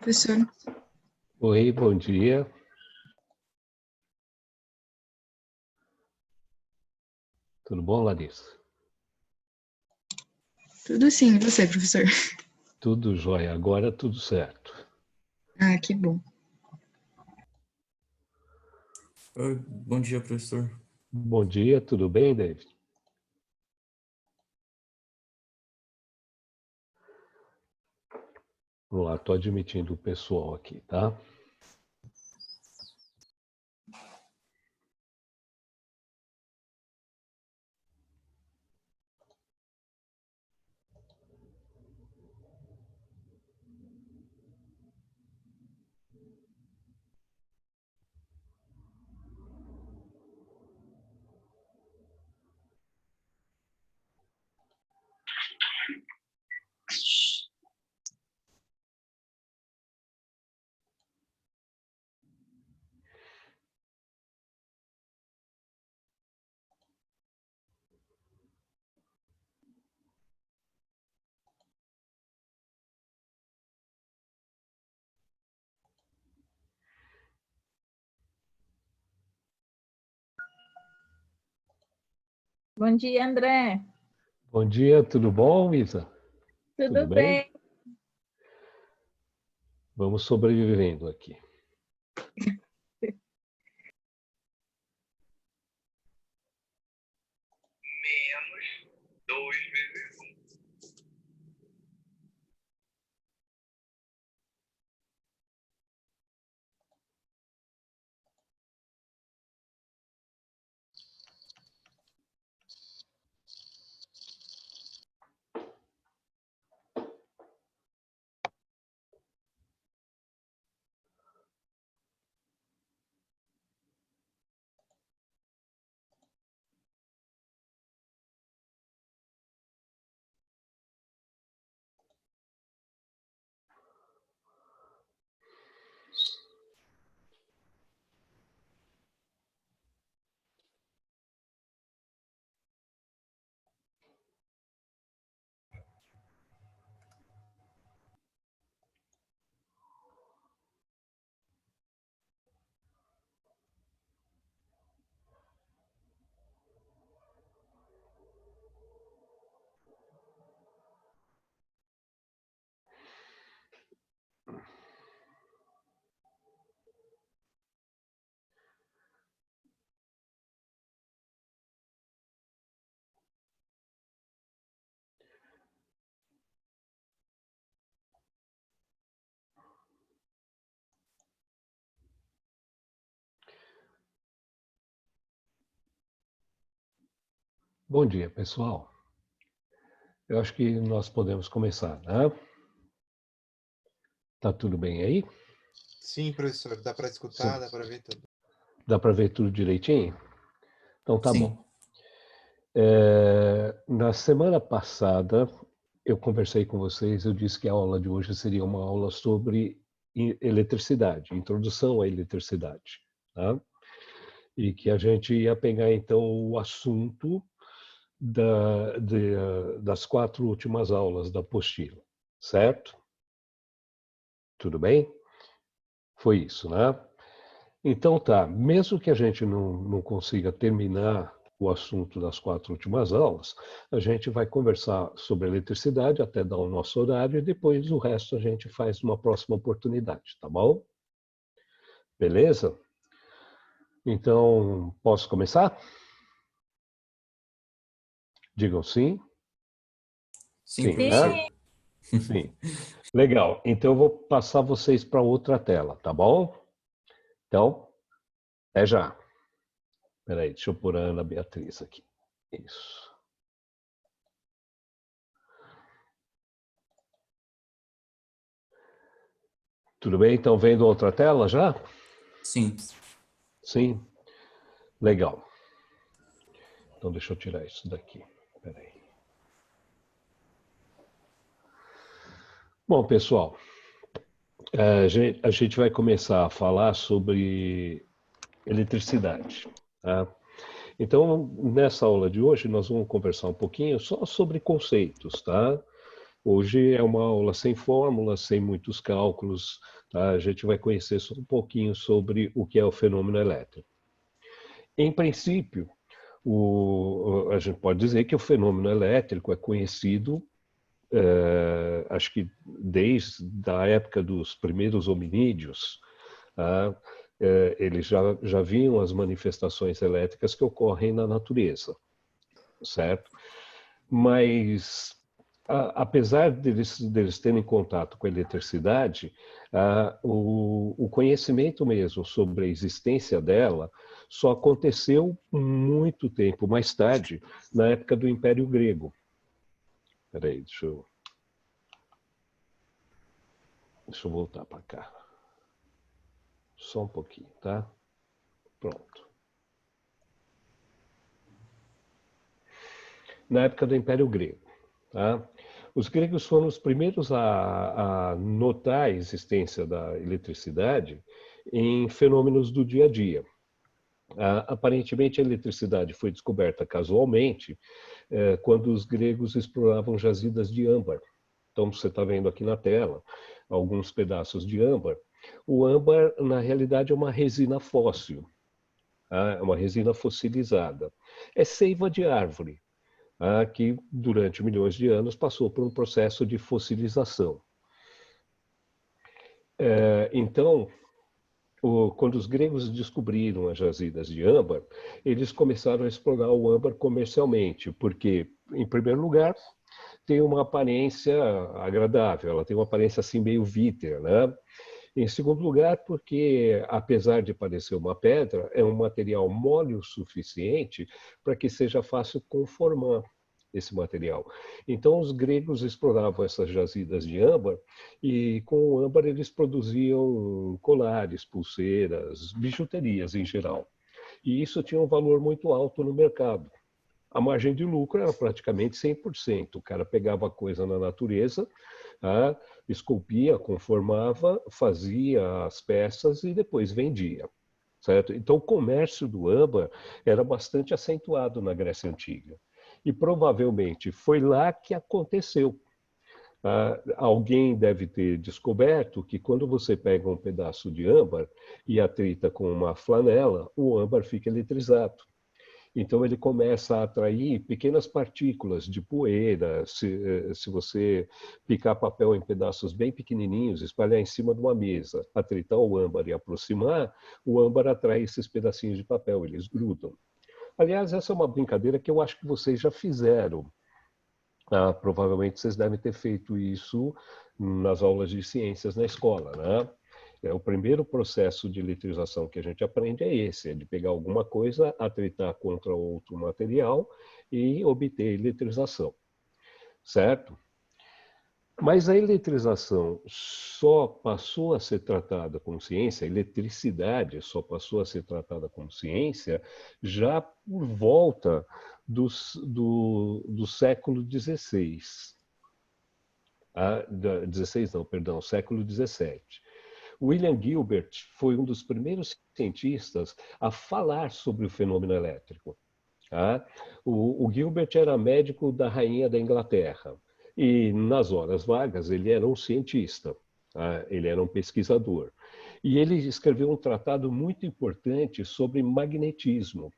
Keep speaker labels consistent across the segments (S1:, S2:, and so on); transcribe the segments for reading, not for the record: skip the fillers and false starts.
S1: professor.
S2: Oi, bom dia. Tudo bom, Larissa?
S1: Tudo sim, e você, professor?
S2: Tudo jóia, agora tudo certo.
S1: Ah, que bom.
S3: Oi, bom dia, professor.
S2: Bom dia, tudo bem, David? Vamos lá, estou admitindo o pessoal aqui, tá?
S4: Bom dia, André.
S2: Bom dia, tudo bom, Isa?
S4: Tudo bem?
S2: Vamos sobrevivendo aqui. Bom dia, pessoal. Eu acho que nós podemos começar, né? Tá tudo bem aí?
S5: Sim, professor, dá para escutar, dá para ver tudo.
S2: Dá para ver tudo direitinho? Então tá
S3: Sim.
S2: bom. Na semana passada, eu conversei com vocês, eu disse que a aula de hoje seria uma aula sobre eletricidade, introdução à eletricidade, tá? E que a gente ia pegar, então, o assunto das 4 últimas aulas da apostila, certo? Tudo bem? Foi isso, né? Então tá, mesmo que a gente não consiga terminar o assunto das 4 últimas aulas, a gente vai conversar sobre eletricidade até dar o nosso horário e depois o resto a gente faz numa próxima oportunidade, tá bom? Beleza? Então, posso começar? Digam sim.
S3: Sim,
S2: Sim,
S3: professor.
S2: né? Sim. Legal. Então eu vou passar vocês para outra tela, tá bom? Então, até já. Espera aí, deixa eu pôr a Ana Beatriz aqui. Isso. Tudo bem? Estão vendo outra tela já?
S3: Sim.
S2: Sim? Legal. Então deixa eu tirar isso daqui. Espera aí. Bom, pessoal, a gente vai começar a falar sobre eletricidade, tá? Então, nessa aula de hoje, nós vamos conversar um pouquinho só sobre conceitos, tá? Hoje é uma aula sem fórmulas, sem muitos cálculos, tá? A gente vai conhecer só um pouquinho sobre o que é o fenômeno elétrico. Em princípio, a gente pode dizer que o fenômeno elétrico é conhecido, acho que desde a época dos primeiros hominídeos, tá? Eles já viam as manifestações elétricas que ocorrem na natureza, certo? Mas, apesar deles terem contato com a eletricidade, o conhecimento mesmo sobre a existência dela só aconteceu muito tempo mais tarde, na época do Império Grego. Espera aí, deixa eu voltar para cá. Só um pouquinho, tá? Pronto. Na época do Império Grego, tá? Os gregos foram os primeiros a notar a existência da eletricidade em fenômenos do dia a dia. Aparentemente, a eletricidade foi descoberta casualmente quando os gregos exploravam jazidas de âmbar. Então, você está vendo aqui na tela alguns pedaços de âmbar. O âmbar, na realidade, é uma resina fóssil, é uma resina fossilizada. É seiva de árvore, que durante milhões de anos passou por um processo de fossilização. Então, quando os gregos descobriram as jazidas de âmbar, eles começaram a explorar o âmbar comercialmente, porque, em primeiro lugar, tem uma aparência agradável, ela tem uma aparência assim meio vítrea, né? Em segundo lugar, porque, apesar de parecer uma pedra, é um material mole o suficiente para que seja fácil conformar esse material. Então, os gregos exploravam essas jazidas de âmbar e, com o âmbar, eles produziam colares, pulseiras, bijuterias em geral. E isso tinha um valor muito alto no mercado. A margem de lucro era praticamente 100%. O cara pegava a coisa na natureza, esculpia, conformava, fazia as peças e depois vendia, certo? Então, o comércio do âmbar era bastante acentuado na Grécia Antiga. E provavelmente foi lá que aconteceu. Alguém deve ter descoberto que quando você pega um pedaço de âmbar e atrita com uma flanela, o âmbar fica eletrizado. Então, ele começa a atrair pequenas partículas de poeira. Se você picar papel em pedaços bem pequenininhos, espalhar em cima de uma mesa, atritar o âmbar e aproximar, o âmbar atrai esses pedacinhos de papel, eles grudam. Aliás, essa é uma brincadeira que eu acho que vocês já fizeram. Provavelmente vocês devem ter feito isso nas aulas de ciências na escola, né? O primeiro processo de eletrização que a gente aprende é esse, é de pegar alguma coisa, atritar contra outro material e obter eletrização, certo? Mas a eletrização só passou a ser tratada como ciência, a eletricidade só passou a ser tratada como ciência já por volta do século XVI. Século XVII. William Gilbert foi um dos primeiros cientistas a falar sobre o fenômeno elétrico. O Gilbert era médico da rainha da Inglaterra e, nas horas vagas, ele era um cientista, ele era um pesquisador. E ele escreveu um tratado muito importante sobre magnetismo.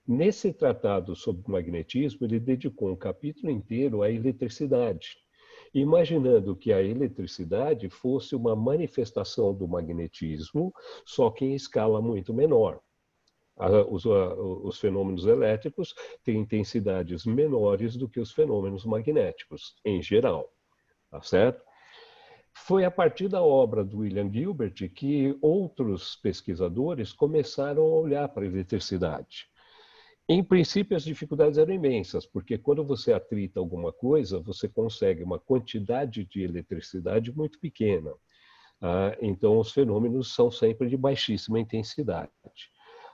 S2: Nesse tratado sobre magnetismo, ele dedicou um capítulo inteiro à eletricidade, imaginando que a eletricidade fosse uma manifestação do magnetismo, só que em escala muito menor. Os fenômenos elétricos têm intensidades menores do que os fenômenos magnéticos, em geral. Tá certo? Foi a partir da obra do William Gilbert que outros pesquisadores começaram a olhar para a eletricidade. Em princípio, as dificuldades eram imensas, porque quando você atrita alguma coisa, você consegue uma quantidade de eletricidade muito pequena. Então, os fenômenos são sempre de baixíssima intensidade.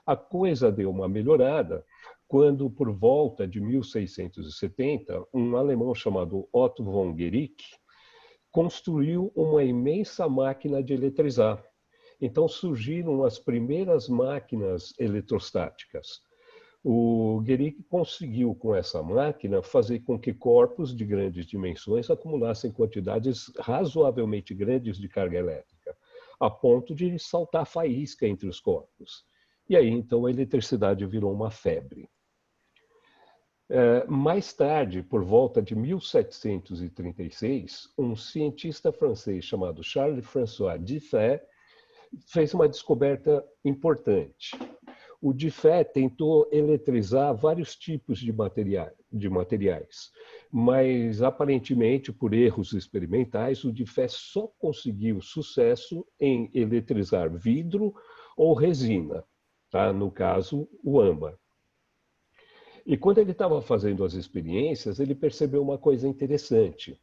S2: A coisa deu uma melhorada quando, por volta de 1670, um alemão chamado Otto von Guericke construiu uma imensa máquina de eletrizar. Então, surgiram as primeiras máquinas eletrostáticas. O Guericke conseguiu, com essa máquina, fazer com que corpos de grandes dimensões acumulassem quantidades razoavelmente grandes de carga elétrica, a ponto de saltar faísca entre os corpos. E aí, então, a eletricidade virou uma febre. Mais tarde, por volta de 1736, um cientista francês chamado Charles-François Diffie fez uma descoberta importante. O Diffie tentou eletrizar vários tipos de materiais, mas aparentemente, por erros experimentais, o Diffie só conseguiu sucesso em eletrizar vidro ou resina, tá? No caso, o âmbar. E quando ele estava fazendo as experiências, ele percebeu uma coisa interessante.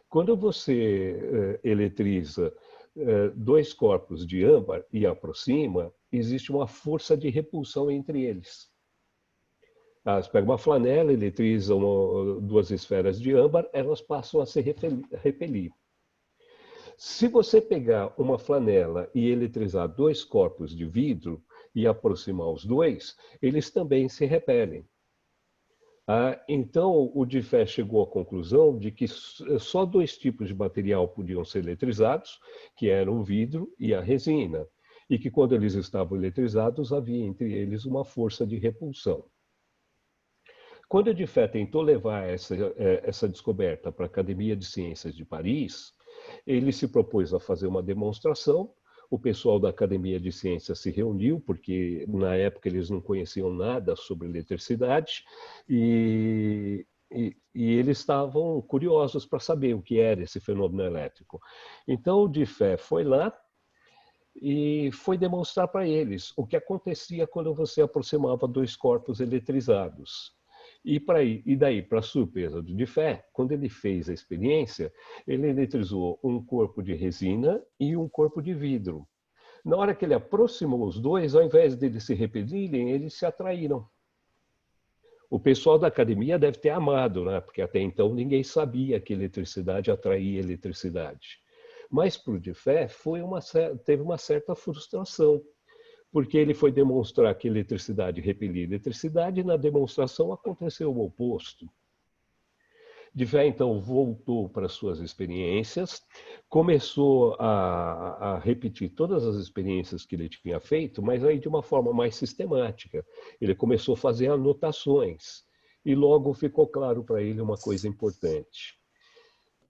S2: Quando você eletriza dois corpos de âmbar e aproxima, existe uma força de repulsão entre eles. Você pega uma flanela, eletriza duas esferas de âmbar, elas passam a se repelir. Se você pegar uma flanela e eletrizar dois corpos de vidro e aproximar os dois, eles também se repelem. Então, o Diffie chegou à conclusão de que só dois tipos de material podiam ser eletrizados, que eram o vidro e a resina, e que quando eles estavam eletrizados, havia entre eles uma força de repulsão. Quando o Diffie tentou levar essa descoberta para a Academia de Ciências de Paris, ele se propôs a fazer uma demonstração. O pessoal da Academia de Ciências se reuniu, porque na época eles não conheciam nada sobre eletricidade, e eles estavam curiosos para saber o que era esse fenômeno elétrico. Então o Diffie foi lá e foi demonstrar para eles o que acontecia quando você aproximava dois corpos eletrizados. E daí, para surpresa do Diffie, quando ele fez a experiência, ele eletrizou um corpo de resina e um corpo de vidro. Na hora que ele aproximou os dois, ao invés deles se repelirem, eles se atraíram. O pessoal da academia deve ter amado, né? Porque até então ninguém sabia que eletricidade atraía eletricidade. Mas para o Diffie teve uma certa frustração, porque ele foi demonstrar que eletricidade repelia eletricidade e na demonstração aconteceu o oposto. Diffie, então, voltou para suas experiências, começou a repetir todas as experiências que ele tinha feito, mas aí de uma forma mais sistemática. Ele começou a fazer anotações e logo ficou claro para ele uma coisa importante.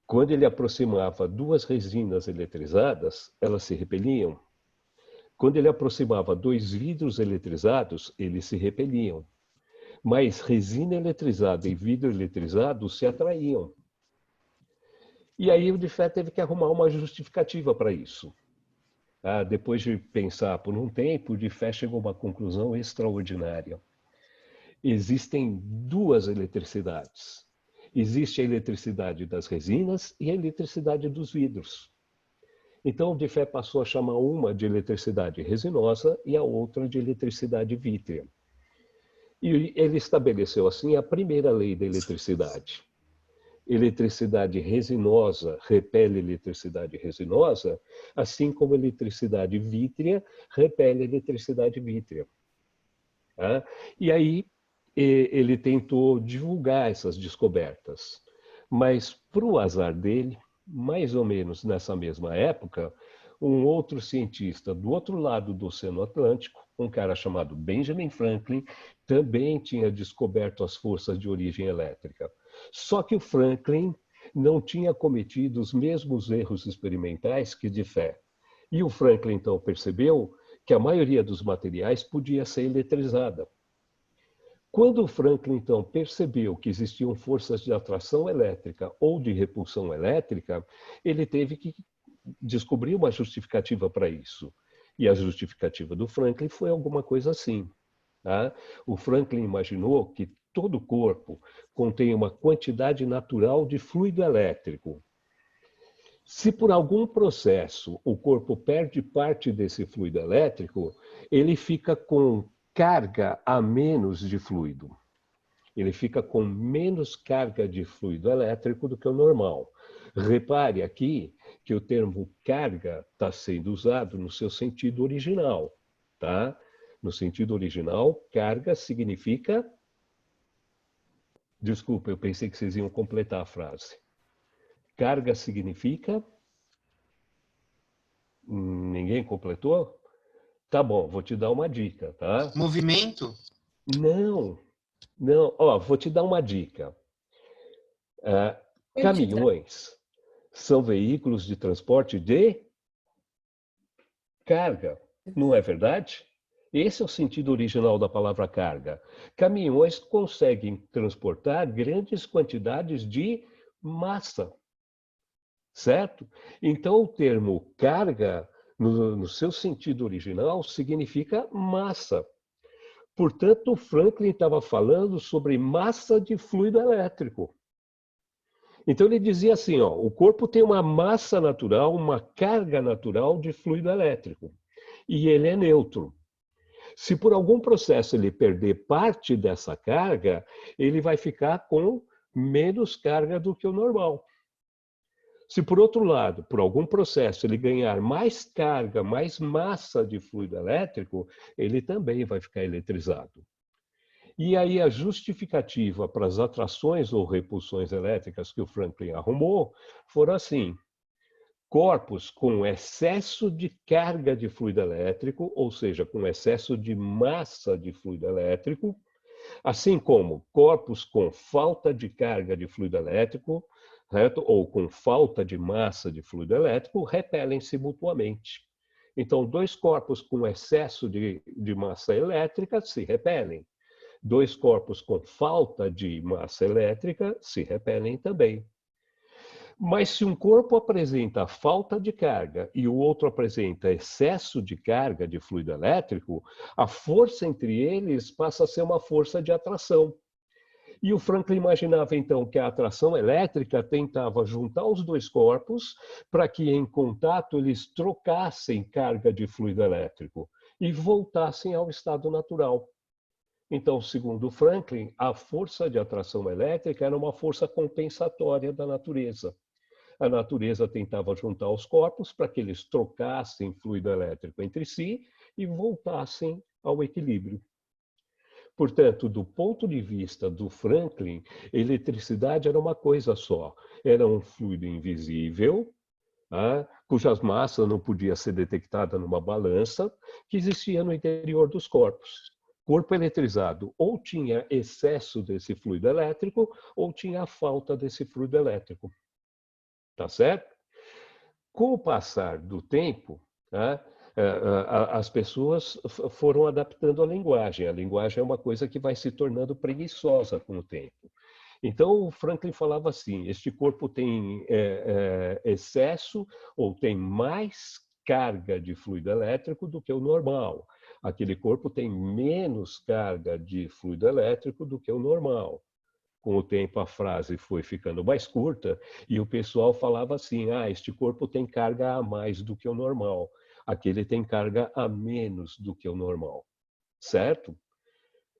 S2: Quando ele aproximava duas resinas eletrizadas, elas se repeliam. Quando ele aproximava dois vidros eletrizados, eles se repeliam. Mas resina eletrizada e vidro eletrizado se atraíam. E aí o Diffie teve que arrumar uma justificativa para isso. Depois de pensar por um tempo, o Diffie chegou a uma conclusão extraordinária. Existem duas eletricidades. Existe a eletricidade das resinas e a eletricidade dos vidros. Então o Diffie passou a chamar uma de eletricidade resinosa e a outra de eletricidade vítrea. E ele estabeleceu assim a primeira lei da eletricidade. Eletricidade resinosa repele eletricidade resinosa, assim como eletricidade vítrea repele eletricidade vítrea. E aí ele tentou divulgar essas descobertas. Mas, para o azar dele, mais ou menos nessa mesma época, um outro cientista do outro lado do Oceano Atlântico, um cara chamado Benjamin Franklin, também tinha descoberto as forças de origem elétrica. Só que o Franklin não tinha cometido os mesmos erros experimentais que Diffie. E o Franklin, então, percebeu que a maioria dos materiais podia ser eletrizada. Quando o Franklin, então, percebeu que existiam forças de atração elétrica ou de repulsão elétrica, ele teve que descobrir uma justificativa para isso. E a justificativa do Franklin foi alguma coisa assim. O Franklin imaginou que todo corpo contém uma quantidade natural de fluido elétrico. Se por algum processo o corpo perde parte desse fluido elétrico, ele fica com carga a menos de fluido. Ele fica com menos carga de fluido elétrico do que o normal. Repare aqui que o termo carga está sendo usado no seu sentido original, tá? No sentido original, carga significa... Desculpa, eu pensei que vocês iam completar a frase. Carga significa... Ninguém completou? Tá bom, vou te dar uma dica, tá?
S5: Movimento?
S2: Não, não. Ó, vou te dar uma dica. Caminhões são veículos de transporte de carga, não é verdade? Esse é o sentido original da palavra carga. Caminhões conseguem transportar grandes quantidades de massa, certo? Então, o termo carga, no seu sentido original, significa massa. Portanto, Franklin estava falando sobre massa de fluido elétrico. Então, ele dizia assim, ó, o corpo tem uma massa natural, uma carga natural de fluido elétrico. E ele é neutro. Se por algum processo ele perder parte dessa carga, ele vai ficar com menos carga do que o normal. Se por outro lado, por algum processo, ele ganhar mais carga, mais massa de fluido elétrico, ele também vai ficar eletrizado. E aí a justificativa para as atrações ou repulsões elétricas que o Franklin arrumou foram assim: corpos com excesso de carga de fluido elétrico, ou seja, com excesso de massa de fluido elétrico, assim como corpos com falta de carga de fluido elétrico, certo? Ou com falta de massa de fluido elétrico, repelem-se mutuamente. Então, dois corpos com excesso de massa elétrica se repelem. Dois corpos com falta de massa elétrica se repelem também. Mas se um corpo apresenta falta de carga e o outro apresenta excesso de carga de fluido elétrico, a força entre eles passa a ser uma força de atração. E o Franklin imaginava então que a atração elétrica tentava juntar os dois corpos para que em contato eles trocassem carga de fluido elétrico e voltassem ao estado natural. Então, segundo Franklin, a força de atração elétrica era uma força compensatória da natureza. A natureza tentava juntar os corpos para que eles trocassem fluido elétrico entre si e voltassem ao equilíbrio. Portanto, do ponto de vista do Franklin, eletricidade era uma coisa só. Era um fluido invisível, cujas massas não podia ser detectada numa balança, que existia no interior dos corpos. Corpo eletrizado ou tinha excesso desse fluido elétrico ou tinha falta desse fluido elétrico. Tá certo? Com o passar do tempo, as pessoas foram adaptando a linguagem. A linguagem é uma coisa que vai se tornando preguiçosa com o tempo. Então, o Franklin falava assim, este corpo tem excesso ou tem mais carga de fluido elétrico do que o normal. Aquele corpo tem menos carga de fluido elétrico do que o normal. Com o tempo, a frase foi ficando mais curta e o pessoal falava assim, este corpo tem carga a mais do que o normal. Aquele tem carga a menos do que o normal. Certo?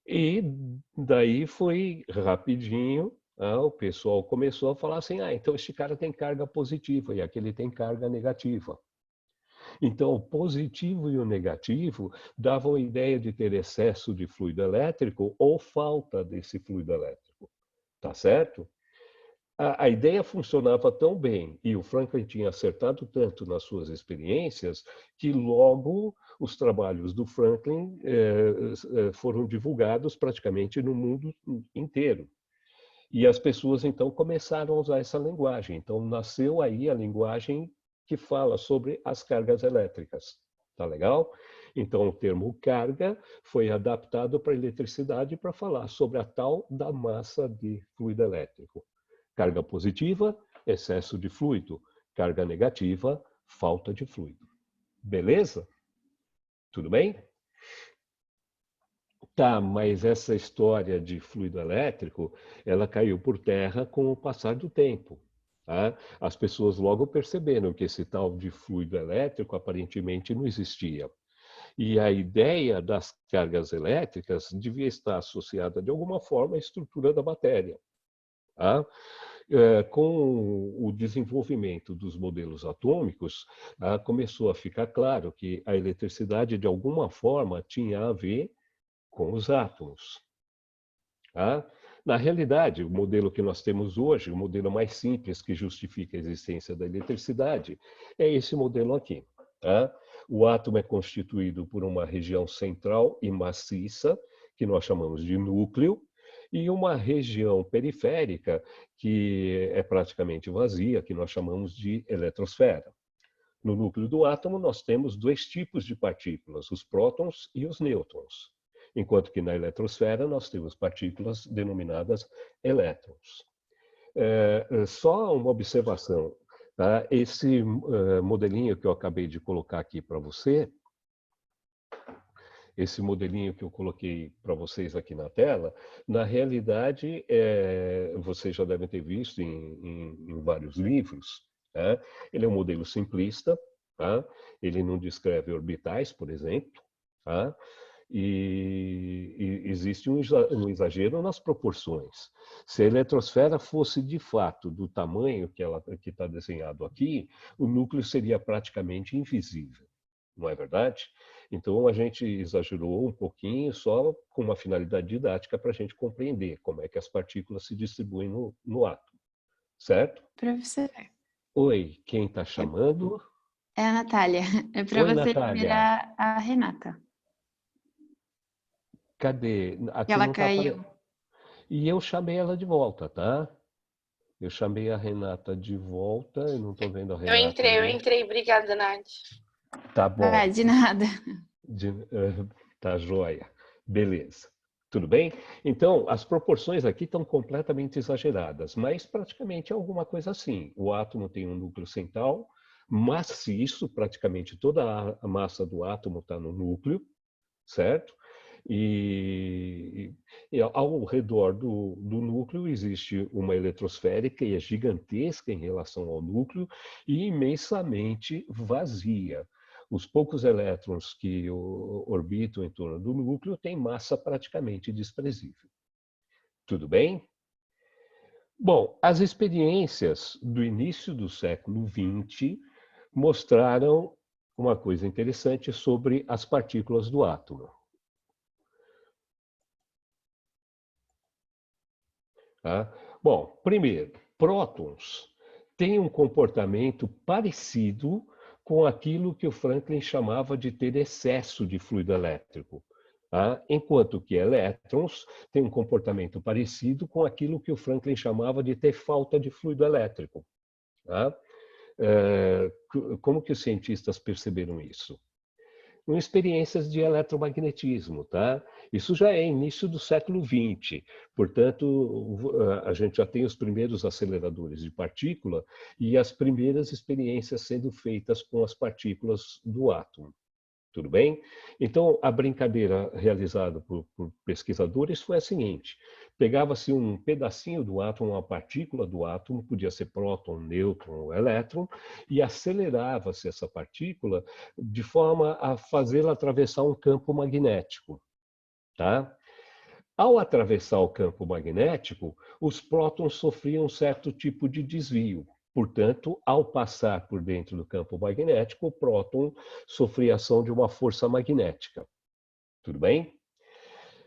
S2: E daí foi rapidinho, o pessoal começou a falar assim, então este cara tem carga positiva e aquele tem carga negativa. Então, o positivo e o negativo davam a ideia de ter excesso de fluido elétrico ou falta desse fluido elétrico. Tá certo? A ideia funcionava tão bem e o Franklin tinha acertado tanto nas suas experiências que logo os trabalhos do Franklin foram divulgados praticamente no mundo inteiro. E as pessoas então começaram a usar essa linguagem. Então nasceu aí a linguagem que fala sobre as cargas elétricas. Tá legal? Então o termo carga foi adaptado para a eletricidade para falar sobre a tal da massa de fluido elétrico. Carga positiva, excesso de fluido. Carga negativa, falta de fluido. Beleza? Tudo bem? Tá, mas essa história de fluido elétrico, ela caiu por terra com o passar do tempo. Tá? As pessoas logo perceberam que esse tal de fluido elétrico aparentemente não existia. E a ideia das cargas elétricas devia estar associada de alguma forma à estrutura da matéria. Tá? Com o desenvolvimento dos modelos atômicos, começou a ficar claro que a eletricidade, de alguma forma, tinha a ver com os átomos. Tá? Na realidade, o modelo que nós temos hoje, o modelo mais simples que justifica a existência da eletricidade, é esse modelo aqui. Tá? O átomo é constituído por uma região central e maciça, que nós chamamos de núcleo, e uma região periférica, que é praticamente vazia, que nós chamamos de eletrosfera. No núcleo do átomo, nós temos dois tipos de partículas, os prótons e os nêutrons. Enquanto que na eletrosfera nós temos partículas denominadas elétrons. Só uma observação, tá? Esse modelinho que eu acabei de colocar aqui para você, esse modelinho que eu coloquei para vocês aqui na tela, na realidade, vocês já devem ter visto em vários livros, tá? Ele é um modelo simplista, tá? Ele não descreve orbitais, por exemplo, tá? E existe um exagero nas proporções. Se a eletrosfera fosse de fato do tamanho que está desenhado aqui, o núcleo seria praticamente invisível, não é verdade? Então a gente exagerou um pouquinho só com uma finalidade didática para a gente compreender como é que as partículas se distribuem no átomo, certo?
S6: Professor,
S2: Oi, quem está chamando?
S6: é a Natália. É para
S2: Oi,
S6: você
S2: Natália.
S6: liberar a Renata.
S2: Cadê? Aqui
S6: Ela
S2: não tá
S6: caiu.
S2: E eu chamei ela de volta, tá? Eu chamei a Renata de volta, eu não estou vendo a Renata.
S7: Eu entrei. Obrigada, Nath.
S2: Tá bom.
S6: Ah, de nada.
S2: Tá joia. Beleza. Tudo bem? Então, as proporções aqui estão completamente exageradas, mas praticamente é alguma coisa assim. O átomo tem um núcleo central, maciço, praticamente toda a massa do átomo está no núcleo, certo? E ao redor do núcleo existe uma eletrosfera que é gigantesca em relação ao núcleo e imensamente vazia. Os poucos elétrons que orbitam em torno do núcleo têm massa praticamente desprezível. Tudo bem? Bom, as experiências do início do século XX mostraram uma coisa interessante sobre as partículas do átomo. Tá? Bom, primeiro, prótons têm um comportamento parecido com aquilo que o Franklin chamava de ter excesso de fluido elétrico, tá? Enquanto que elétrons têm um comportamento parecido com aquilo que o Franklin chamava de ter falta de fluido elétrico. Tá? Como que os cientistas perceberam isso? Com experiências de eletromagnetismo, tá? Isso já é início do século XX, portanto, a gente já tem os primeiros aceleradores de partícula e as primeiras experiências sendo feitas com as partículas do átomo. Tudo bem? Então, a brincadeira realizada por pesquisadores foi a seguinte: pegava-se um pedacinho do átomo, uma partícula do átomo, podia ser próton, nêutron ou elétron, e acelerava-se essa partícula de forma a fazê-la atravessar um campo magnético. Tá? Ao atravessar o campo magnético, os prótons sofriam um certo tipo de desvio. Portanto, ao passar por dentro do campo magnético, o próton sofria ação de uma força magnética. Tudo bem?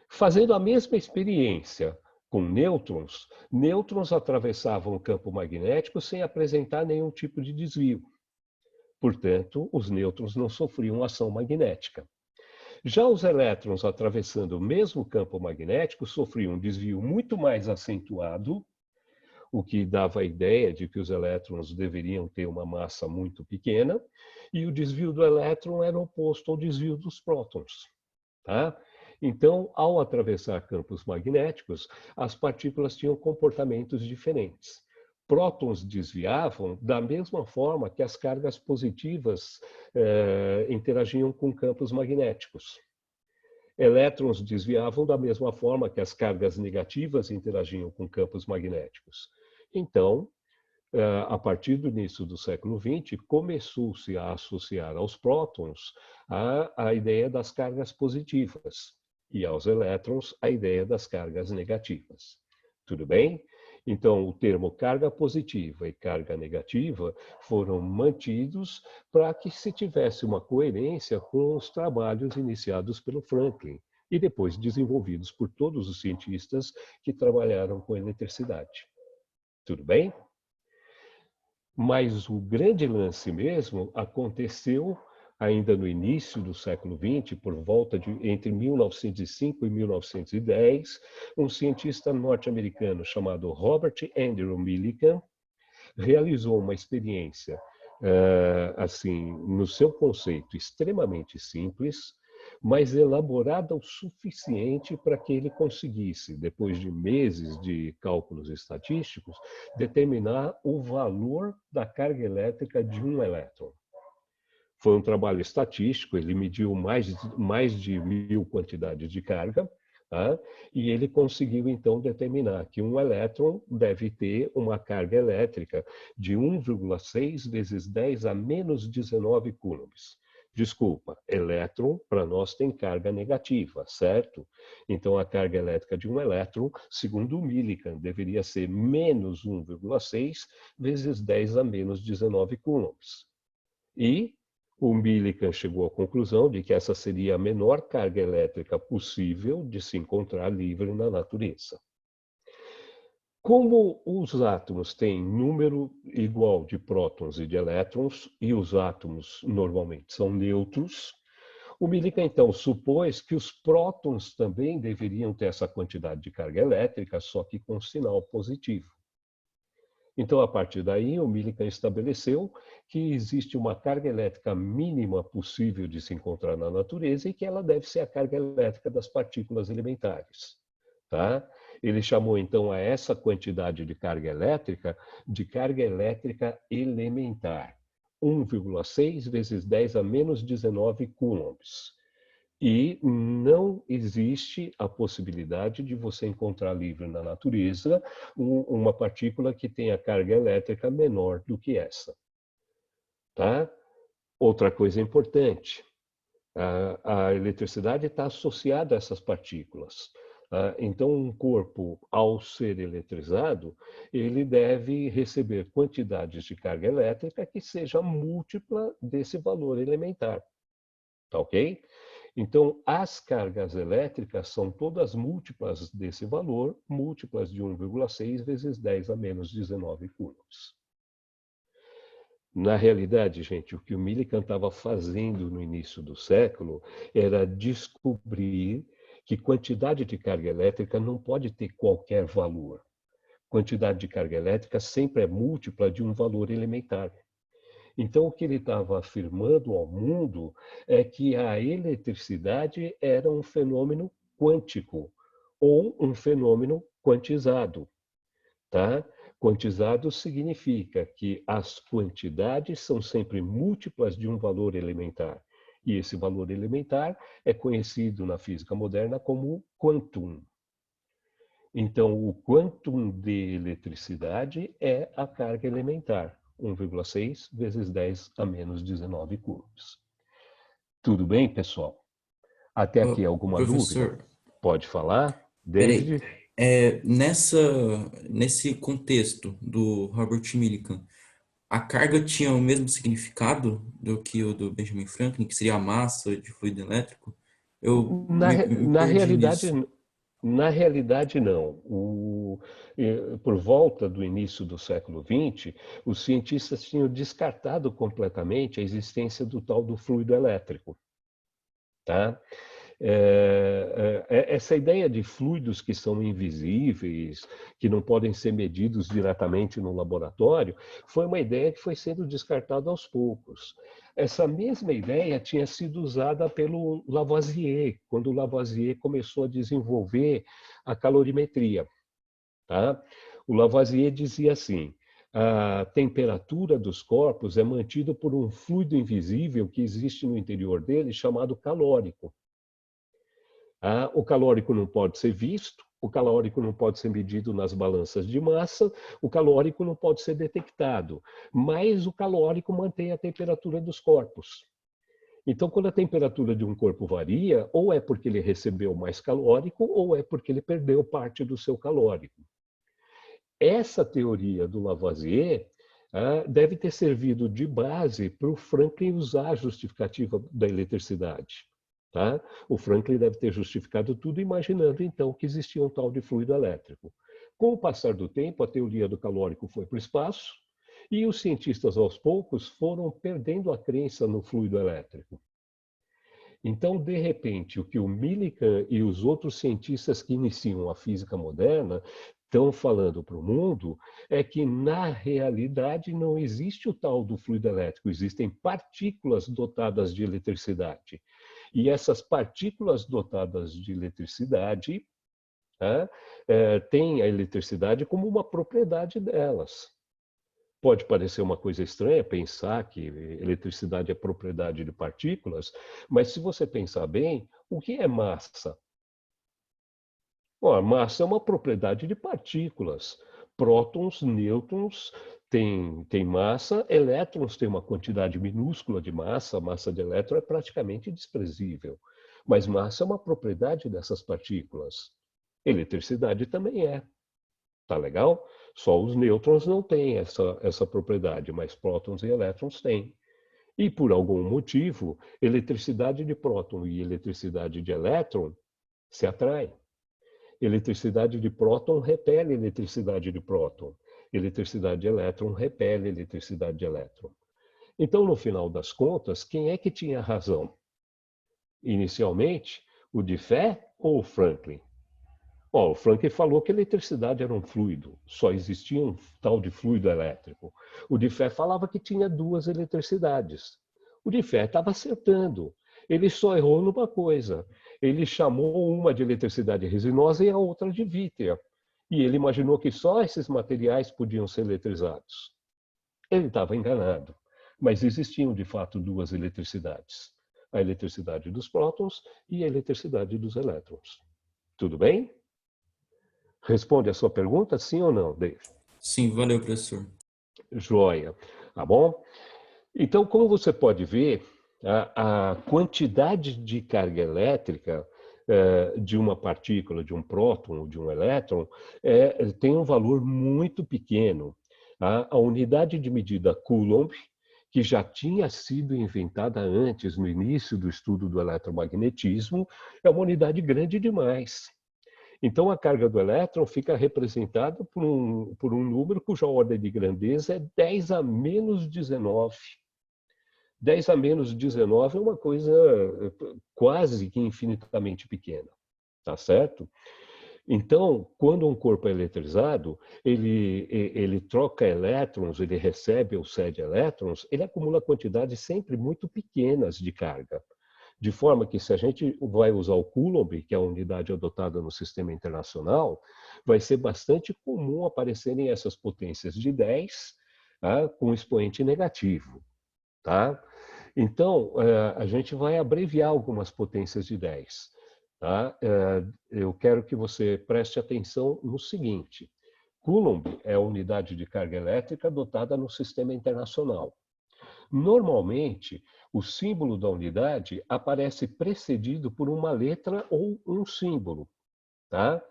S2: Fazendo a mesma experiência com nêutrons, nêutrons atravessavam o campo magnético sem apresentar nenhum tipo de desvio. Portanto, os nêutrons não sofriam ação magnética. Já os elétrons atravessando o mesmo campo magnético sofriam um desvio muito mais acentuado, o que dava a ideia de que os elétrons deveriam ter uma massa muito pequena, e o desvio do elétron era oposto ao desvio dos prótons. Tá? Então, ao atravessar campos magnéticos, as partículas tinham comportamentos diferentes. Prótons desviavam da mesma forma que as cargas positivas interagiam com campos magnéticos. Elétrons desviavam da mesma forma que as cargas negativas interagiam com campos magnéticos. Então, a partir do início do século XX, começou-se a associar aos prótons a ideia das cargas positivas e aos elétrons a ideia das cargas negativas. Tudo bem? Então, o termo carga positiva e carga negativa foram mantidos para que se tivesse uma coerência com os trabalhos iniciados pelo Franklin e depois desenvolvidos por todos os cientistas que trabalharam com eletricidade. Tudo bem? Mas o grande lance mesmo aconteceu ainda no início do século XX, por volta de entre 1905 e 1910, um cientista norte-americano chamado Robert Andrew Millikan realizou uma experiência, assim, no seu conceito extremamente simples, mas elaborada o suficiente para que ele conseguisse, depois de meses de cálculos estatísticos, determinar o valor da carga elétrica de um elétron. Foi um trabalho estatístico, ele mediu mais de 1000 quantidades de carga, tá? E ele conseguiu, então, determinar que um elétron deve ter uma carga elétrica de 1,6 vezes 10 a menos 19 coulombs. Desculpa, elétron para nós tem carga negativa, certo? Então, a carga elétrica de um elétron, segundo o Millikan, deveria ser menos 1,6 vezes 10 a menos 19 coulombs. E o Millikan chegou à conclusão de que essa seria a menor carga elétrica possível de se encontrar livre na natureza. Como os átomos têm número igual de prótons e de elétrons, e os átomos normalmente são neutros, o Millikan então supôs que os prótons também deveriam ter essa quantidade de carga elétrica, só que com sinal positivo. Então, a partir daí, o Millikan estabeleceu que existe uma carga elétrica mínima possível de se encontrar na natureza e que ela deve ser a carga elétrica das partículas elementares. Tá? Ele chamou, então, a essa quantidade de carga elétrica elementar, 1,6 vezes 10 a menos 19 coulombs. E não existe a possibilidade de você encontrar livre na natureza uma partícula que tenha carga elétrica menor do que essa. Tá? Outra coisa importante, a eletricidade está associada a essas partículas. Então, um corpo, ao ser eletrizado, ele deve receber quantidades de carga elétrica que seja múltipla desse valor elementar. Tá ok? Então, as cargas elétricas são todas múltiplas desse valor, múltiplas de 1,6 vezes 10 a menos 19 coulombs. Na realidade, gente, o que o Millikan estava fazendo no início do século era descobrir que quantidade de carga elétrica não pode ter qualquer valor. Quantidade de carga elétrica sempre é múltipla de um valor elementar. Então, o que ele estava afirmando ao mundo é que a eletricidade era um fenômeno quântico ou um fenômeno quantizado. Tá? Quantizado significa que as quantidades são sempre múltiplas de um valor elementar. E esse valor elementar é conhecido na física moderna como quantum. Então, o quantum de eletricidade é a carga elementar. 1,6 vezes 10 a menos 19 coulombs. Tudo bem, pessoal? Até aqui alguma dúvida? Pode falar, David?
S3: Nesse contexto do Robert Millikan, a carga tinha o mesmo significado do que o do Benjamin Franklin, que seria a massa de fluido elétrico? Eu
S2: Na
S3: perdi nisso.
S2: realidade, não. Por volta do início do século XX, os cientistas tinham descartado completamente a existência do tal do fluido elétrico. Tá? Essa ideia de fluidos que são invisíveis, que não podem ser medidos diretamente no laboratório, foi uma ideia que foi sendo descartada aos poucos. Essa mesma ideia tinha sido usada pelo Lavoisier, quando o Lavoisier começou a desenvolver a calorimetria. Tá? O Lavoisier dizia assim: a temperatura dos corpos é mantida por um fluido invisível que existe no interior dele, chamado calórico. O calórico não pode ser visto, o calórico não pode ser medido nas balanças de massa, o calórico não pode ser detectado, mas o calórico mantém a temperatura dos corpos. Então, quando a temperatura de um corpo varia, ou é porque ele recebeu mais calórico, ou é porque ele perdeu parte do seu calórico. essa teoria do Lavoisier deve ter servido de base para o Franklin usar a justificativa da eletricidade. Tá? O Franklin deve ter justificado tudo imaginando, então, que existia um tal de fluido elétrico. Com o passar do tempo, a teoria do calórico foi para o espaço e os cientistas, aos poucos, foram perdendo a crença no fluido elétrico. Então, de repente, o que o Millikan e os outros cientistas que iniciam a física moderna estão falando para o mundo é que, na realidade, não existe o tal do fluido elétrico, existem partículas dotadas de eletricidade. E essas partículas dotadas de eletricidade têm a eletricidade como uma propriedade delas. Pode parecer uma coisa estranha pensar que eletricidade é propriedade de partículas, mas se você pensar bem, o que é massa? Bom, a massa é uma propriedade de partículas. Prótons, nêutrons têm massa, elétrons têm uma quantidade minúscula de massa, a massa de elétron é praticamente desprezível. Mas massa é uma propriedade dessas partículas. Eletricidade também é. Tá legal? Só os nêutrons não têm essa propriedade, mas prótons e elétrons têm. E por algum motivo, eletricidade de próton e eletricidade de elétron se atraem. Eletricidade de próton repele eletricidade de próton. Eletricidade de elétron repele eletricidade de elétron. Então, no final das contas, quem é que tinha razão? Inicialmente, o Diffie ou o Franklin? O Franklin falou que a eletricidade era um fluido, só existia um tal de fluido elétrico. O Diffie falava que tinha duas eletricidades. O Diffie estava acertando. Ele só errou numa coisa. Ele chamou uma de eletricidade resinosa e a outra de vítrea. E ele imaginou que só esses materiais podiam ser eletrizados. Ele estava enganado. Mas existiam, de fato, duas eletricidades. A eletricidade dos prótons e a eletricidade dos elétrons. Tudo bem? Responde a sua pergunta, sim ou não, Dave?
S3: Sim, valeu, professor.
S2: Joia. Tá bom? Então, como você pode ver, a quantidade de carga elétrica de uma partícula, de um próton ou de um elétron, tem um valor muito pequeno. A unidade de medida Coulomb, que já tinha sido inventada antes, no início do estudo do eletromagnetismo, é uma unidade grande demais. Então, a carga do elétron fica representada por um número cuja ordem de grandeza é 10 a menos 19. 10 a menos 19 é uma coisa quase que infinitamente pequena, tá certo? Então, quando um corpo é eletrizado, ele troca elétrons, ele recebe ou cede elétrons, ele acumula quantidades sempre muito pequenas de carga. De forma que, se a gente vai usar o Coulomb, que é a unidade adotada no sistema internacional, vai ser bastante comum aparecerem essas potências de 10 com expoente negativo. Tá? Então, a gente vai abreviar algumas potências de 10. Tá? Eu quero que você preste atenção no seguinte. Coulomb é a unidade de carga elétrica adotada no sistema internacional. Normalmente, o símbolo da unidade aparece precedido por uma letra ou um símbolo. Tá?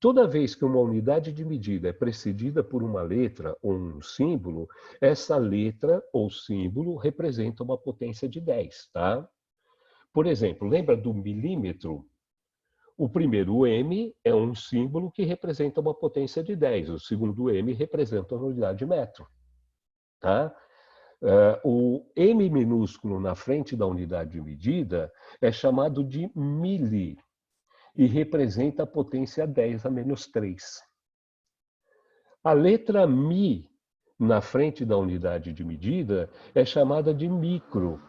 S2: Toda vez que uma unidade de medida é precedida por uma letra ou um símbolo, essa letra ou símbolo representa uma potência de 10. Tá? Por exemplo, lembra do milímetro? O primeiro M é um símbolo que representa uma potência de 10. O segundo M representa uma unidade de metro. Tá? O M minúsculo na frente da unidade de medida é chamado de mili e representa a potência 10 a menos 3. A letra Mi na frente da unidade de medida é chamada de micro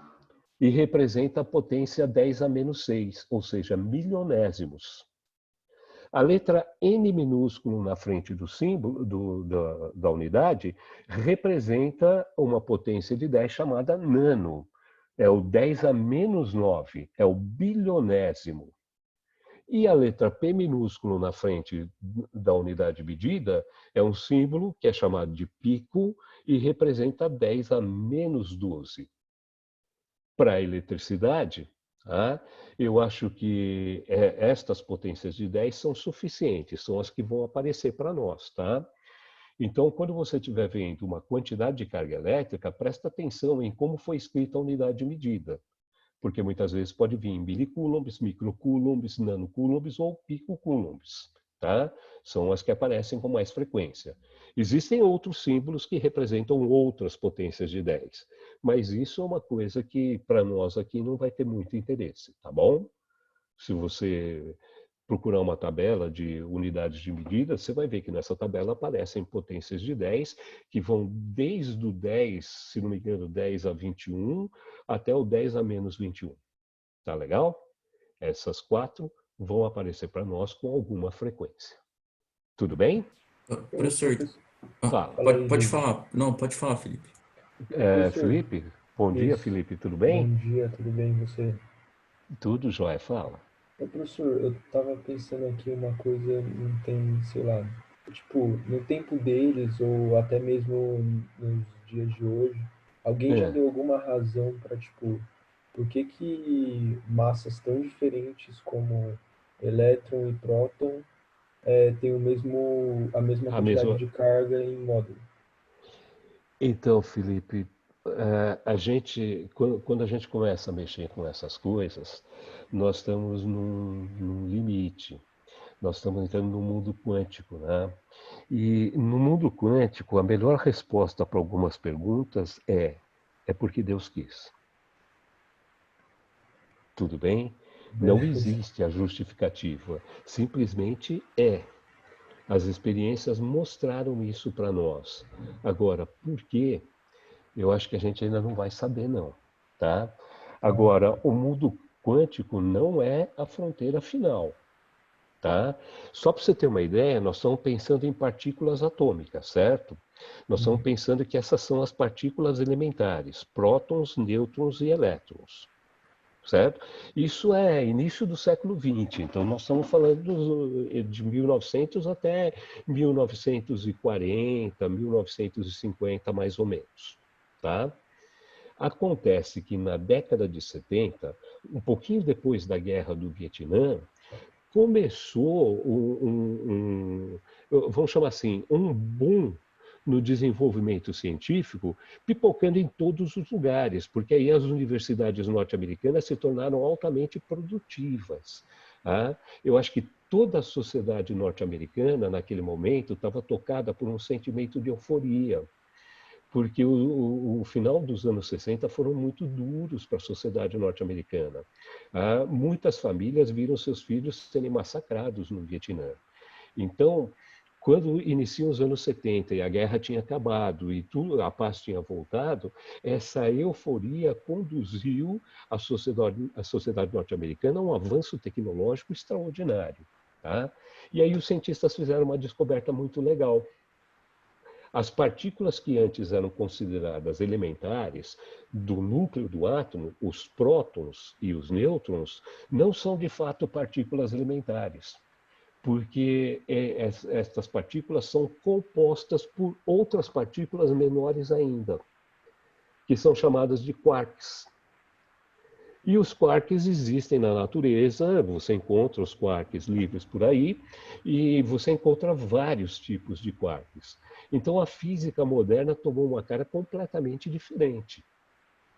S2: e representa a potência 10 a menos 6, ou seja, milionésimos. A letra N minúsculo na frente do símbolo da unidade representa uma potência de 10 chamada nano. É o 10 a menos 9, é o bilionésimo. E a letra P minúsculo na frente da unidade medida é um símbolo que é chamado de pico e representa 10 a menos 12. Para a eletricidade, eu acho que estas potências de 10 são suficientes, são as que vão aparecer para nós. Tá? Então, quando você estiver vendo uma quantidade de carga elétrica, presta atenção em como foi escrita a unidade de medida, porque muitas vezes pode vir em milicoulombs, microcoulombs, nanocoulombs ou picocoulombs, tá? São as que aparecem com mais frequência. Existem outros símbolos que representam outras potências de 10, mas isso é uma coisa que para nós aqui não vai ter muito interesse, tá bom? Se você procurar uma tabela de unidades de medida, você vai ver que nessa tabela aparecem potências de 10, que vão desde o 10, se não me engano, 10 a 21, até o 10 a menos 21. Tá legal? Essas 4 vão aparecer para nós com alguma frequência. Tudo bem?
S3: Professor,
S2: Fala.
S3: pode falar. Não, pode falar, Felipe.
S2: Felipe? Bom dia, Felipe. Tudo bem?
S8: Bom dia, tudo bem e você?
S2: Tudo jóia. Fala.
S8: Professor, eu tava pensando aqui uma coisa, não tem, sei lá, tipo, no tempo deles ou até mesmo nos dias de hoje, alguém já deu alguma razão para, tipo, por que massas tão diferentes como elétron e próton têm a mesma quantidade de carga em módulo?
S2: Então, Felipe, quando a gente começa a mexer com essas coisas, nós estamos num limite. Nós estamos entrando no mundo quântico, né? E no mundo quântico, a melhor resposta para algumas perguntas é porque Deus quis. Tudo bem? Não existe a justificativa. Simplesmente é. As experiências mostraram isso para nós. Agora, por quê? Eu acho que a gente ainda não vai saber, não. Tá? Agora, o mundo quântico não é a fronteira final. Tá? Só para você ter uma ideia, nós estamos pensando em partículas atômicas, certo? Nós estamos pensando que essas são as partículas elementares, prótons, nêutrons e elétrons. Certo? Isso é início do século XX, então nós estamos falando de 1900 até 1940, 1950 mais ou menos. Tá? Acontece que na década de 70, um pouquinho depois da Guerra do Vietnã, começou vamos chamar assim, um boom no desenvolvimento científico, pipocando em todos os lugares, porque aí as universidades norte-americanas se tornaram altamente produtivas. Tá? Eu acho que toda a sociedade norte-americana, naquele momento, estava tocada por um sentimento de euforia, porque o final dos anos 60 foram muito duros para a sociedade norte-americana. Muitas famílias viram seus filhos serem massacrados no Vietnã. Então, quando iniciam os anos 70 e a guerra tinha acabado e a paz tinha voltado, essa euforia conduziu a sociedade norte-americana a um avanço tecnológico extraordinário. Tá? E aí os cientistas fizeram uma descoberta muito legal. As partículas que antes eram consideradas elementares do núcleo do átomo, os prótons e os nêutrons, não são de fato partículas elementares, porque estas partículas são compostas por outras partículas menores ainda, que são chamadas de quarks. E os quarks existem na natureza, você encontra os quarks livres por aí, e você encontra vários tipos de quarks. Então a física moderna tomou uma cara completamente diferente.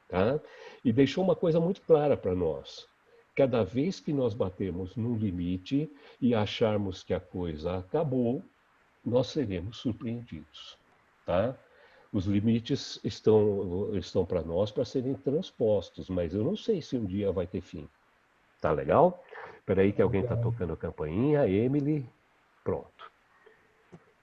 S2: Tá? E deixou uma coisa muito clara para nós. Cada vez que nós batemos num limite e acharmos que a coisa acabou, nós seremos surpreendidos. Tá? Os limites estão para nós para serem transpostos, mas eu não sei se um dia vai ter fim. Tá legal? Espera aí que alguém está tocando a campainha. Emily, pronto.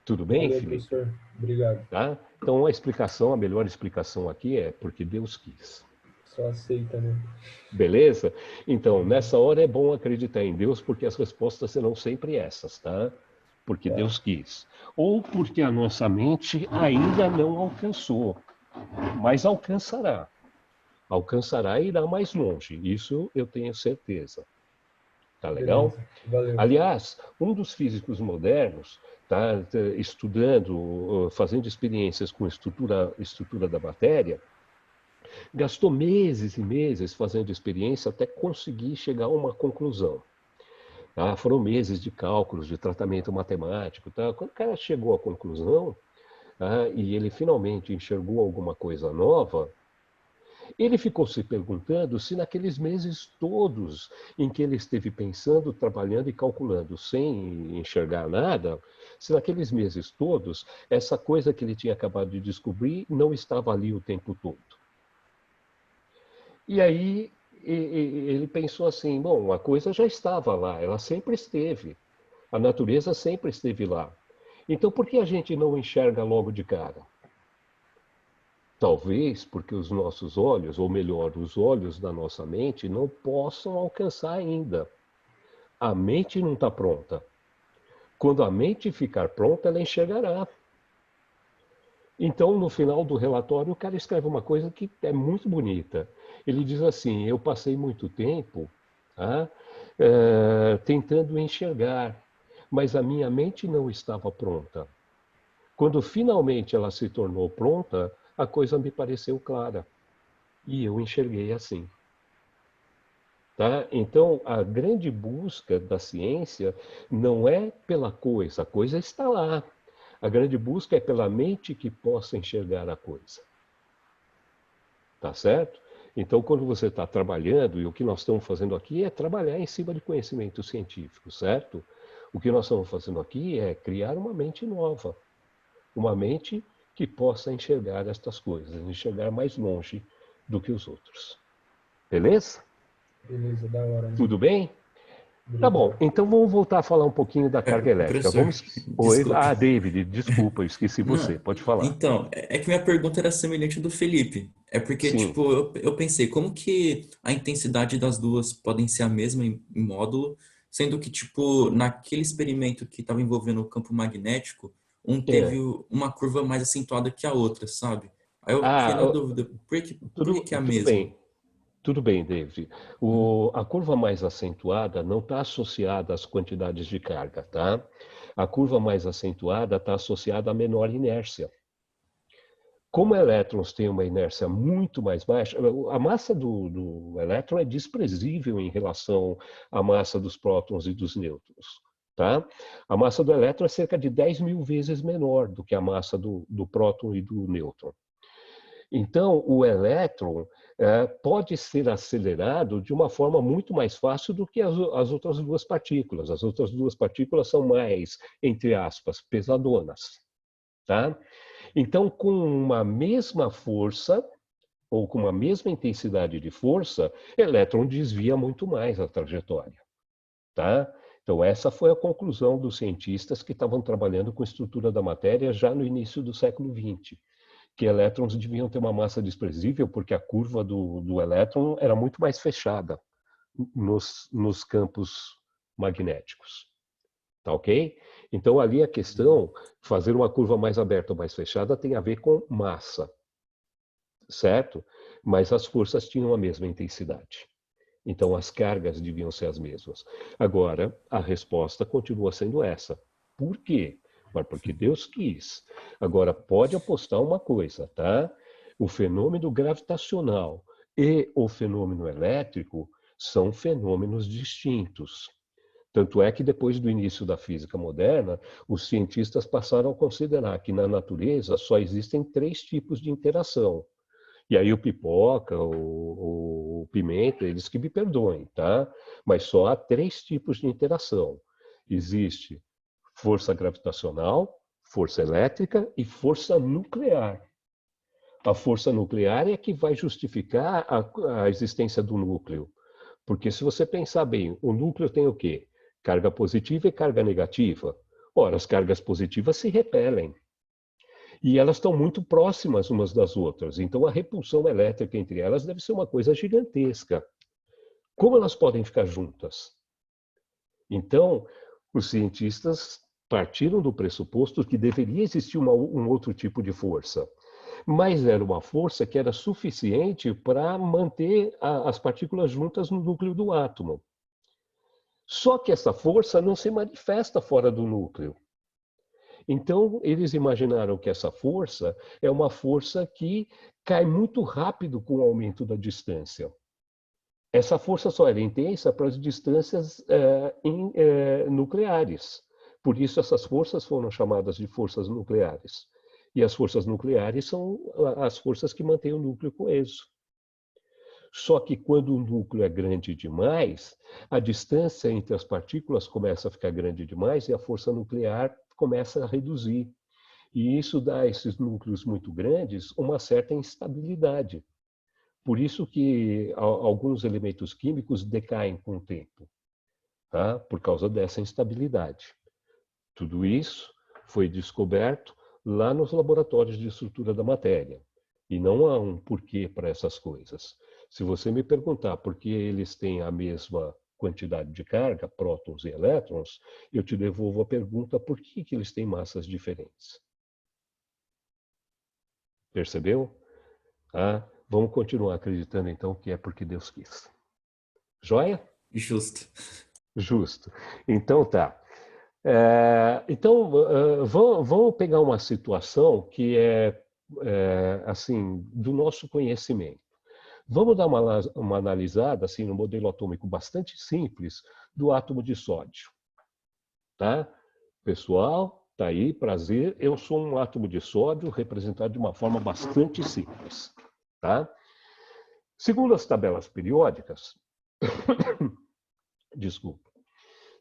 S2: Tudo bem,
S8: Valeu,
S2: Felipe?
S8: professor. Obrigado.
S2: Tá? Então a melhor explicação aqui é porque Deus quis.
S8: Só aceita, né?
S2: Beleza? Então, nessa hora é bom acreditar em Deus, porque as respostas serão sempre essas, tá? Porque Deus quis. Ou porque a nossa mente ainda não alcançou, mas alcançará. Alcançará e irá mais longe. Isso eu tenho certeza. Tá legal?
S8: Beleza. Valeu.
S2: Aliás, um dos físicos modernos tá estudando, fazendo experiências com estrutura da matéria, gastou meses e meses fazendo experiência até conseguir chegar a uma conclusão. Tá? Foram meses de cálculos, de tratamento matemático. Tá? Quando o cara chegou à conclusão, e ele finalmente enxergou alguma coisa nova, ele ficou se perguntando se naqueles meses todos em que ele esteve pensando, trabalhando e calculando sem enxergar nada, se naqueles meses todos essa coisa que ele tinha acabado de descobrir não estava ali o tempo todo. E aí ele pensou assim, bom, a coisa já estava lá, ela sempre esteve. A natureza sempre esteve lá. Então, por que a gente não enxerga logo de cara? Talvez porque os nossos olhos, ou melhor, os olhos da nossa mente, não possam alcançar ainda. A mente não está pronta. Quando a mente ficar pronta, ela enxergará. Então, no final do relatório, o cara escreve uma coisa que é muito bonita. Ele diz assim, eu passei muito tempo tentando enxergar, mas a minha mente não estava pronta. Quando finalmente ela se tornou pronta, a coisa me pareceu clara. E eu enxerguei assim. Tá? Então, a grande busca da ciência não é pela coisa, a coisa está lá. A grande busca é pela mente que possa enxergar a coisa. Tá certo? Então, quando você está trabalhando, e o que nós estamos fazendo aqui é trabalhar em cima de conhecimento científico, certo? O que nós estamos fazendo aqui é criar uma mente nova. Uma mente que possa enxergar estas coisas, enxergar mais longe do que os outros. Beleza?
S8: Beleza, da hora. Né?
S2: Tudo bem? Tá bom, então vamos voltar a falar um pouquinho da carga elétrica.
S3: Professor,
S2: Oi,
S3: desculpa.
S2: David, desculpa, eu esqueci você, pode falar.
S3: Então, é que minha pergunta era semelhante do Felipe. É porque,
S2: Sim.
S3: tipo, eu pensei, como que a intensidade das duas podem ser a mesma em módulo, sendo que, tipo, naquele experimento que estava envolvendo o campo magnético, um teve uma curva mais acentuada que a outra, sabe? Aí eu fiquei na dúvida, por que é a mesma?
S2: Bem. Tudo bem, David. A curva mais acentuada não está associada às quantidades de carga, tá? A curva mais acentuada está associada à menor inércia. Como elétrons têm uma inércia muito mais baixa, a massa do elétron é desprezível em relação à massa dos prótons e dos nêutrons, tá? A massa do elétron é cerca de 10.000 vezes menor do que a massa do próton e do nêutron. Então, o elétron pode ser acelerado de uma forma muito mais fácil do que as outras duas partículas. As outras duas partículas são mais, entre aspas, pesadonas. Tá? Então, com uma mesma força, ou com uma mesma intensidade de força, elétron desvia muito mais a trajetória. Tá? Então, essa foi a conclusão dos cientistas que estavam trabalhando com a estrutura da matéria já no início do século XX. Que elétrons deviam ter uma massa desprezível porque a curva do elétron era muito mais fechada nos campos magnéticos. Tá ok? Então, ali a questão, fazer uma curva mais aberta ou mais fechada tem a ver com massa, certo? Mas as forças tinham a mesma intensidade. Então, as cargas deviam ser as mesmas. Agora, a resposta continua sendo essa. Por quê? Mas porque Deus quis. Agora, pode apostar uma coisa, tá? O fenômeno gravitacional e o fenômeno elétrico são fenômenos distintos. Tanto é que depois do início da física moderna, os cientistas passaram a considerar que na natureza só existem 3 tipos de interação. E aí o Pipoca, o Pimenta, eles que me perdoem, tá? Mas só há 3 tipos de interação. Existe força gravitacional, força elétrica e força nuclear. A força nuclear é que vai justificar a existência do núcleo. Porque se você pensar bem, o núcleo tem o quê? Carga positiva e carga negativa. Ora, as cargas positivas se repelem. E elas estão muito próximas umas das outras. Então, a repulsão elétrica entre elas deve ser uma coisa gigantesca. Como elas podem ficar juntas? Então, os cientistas partiram do pressuposto que deveria existir um outro tipo de força. Mas era uma força que era suficiente para manter as partículas juntas no núcleo do átomo. Só que essa força não se manifesta fora do núcleo. Então, eles imaginaram que essa força é uma força que cai muito rápido com o aumento da distância. Essa força só era intensa para as distâncias nucleares. Por isso, essas forças foram chamadas de forças nucleares. E as forças nucleares são as forças que mantêm o núcleo coeso. Só que quando o núcleo é grande demais, a distância entre as partículas começa a ficar grande demais e a força nuclear começa a reduzir. E isso dá a esses núcleos muito grandes uma certa instabilidade. Por isso que alguns elementos químicos decaem com o tempo, tá? Por causa dessa instabilidade. Tudo isso foi descoberto lá nos laboratórios de estrutura da matéria. E não há um porquê para essas coisas. Se você me perguntar por que eles têm a mesma quantidade de carga, prótons e elétrons, eu te devolvo a pergunta por que eles têm massas diferentes. Percebeu? Ah, vamos continuar acreditando então que é porque Deus quis. Joia?
S3: Justo.
S2: Justo. Então tá. Vamos pegar uma situação que é assim, do nosso conhecimento. Vamos dar uma analisada assim, no modelo atômico bastante simples do átomo de sódio. Tá? Pessoal, tá aí, prazer. Eu sou um átomo de sódio representado de uma forma bastante simples. Tá? Segundo as tabelas periódicas, desculpa.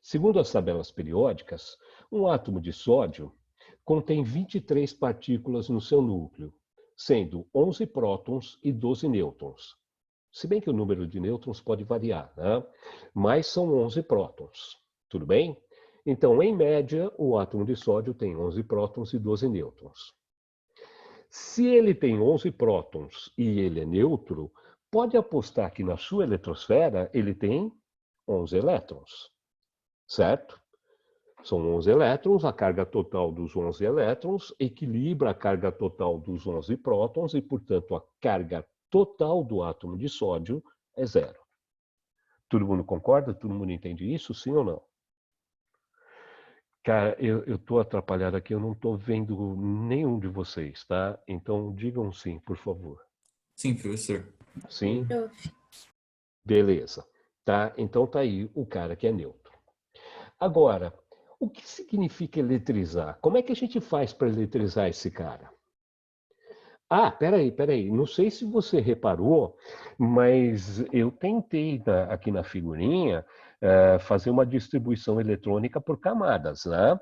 S2: Segundo as tabelas periódicas, um átomo de sódio contém 23 partículas no seu núcleo, sendo 11 prótons e 12 nêutrons. Se bem que o número de nêutrons pode variar, né? Mas são 11 prótons. Tudo bem? Então, em média, o átomo de sódio tem 11 prótons e 12 nêutrons. Se ele tem 11 prótons e ele é neutro, pode apostar que na sua eletrosfera ele tem 11 elétrons. Certo? São 11 elétrons, a carga total dos 11 elétrons equilibra a carga total dos 11 prótons e, portanto, a carga total do átomo de sódio é zero. Todo mundo concorda? Todo mundo entende isso? Sim ou não? Cara, eu estou atrapalhado aqui, eu não estou vendo nenhum de vocês, tá? Então, digam sim, por favor.
S3: Sim, professor.
S2: Sim? Beleza. Tá? Então, tá aí o cara que é neutro. Agora, o que significa eletrizar? Como é que a gente faz para eletrizar esse cara? Ah, peraí. Não sei se você reparou, mas eu tentei aqui na figurinha fazer uma distribuição eletrônica por camadas, né?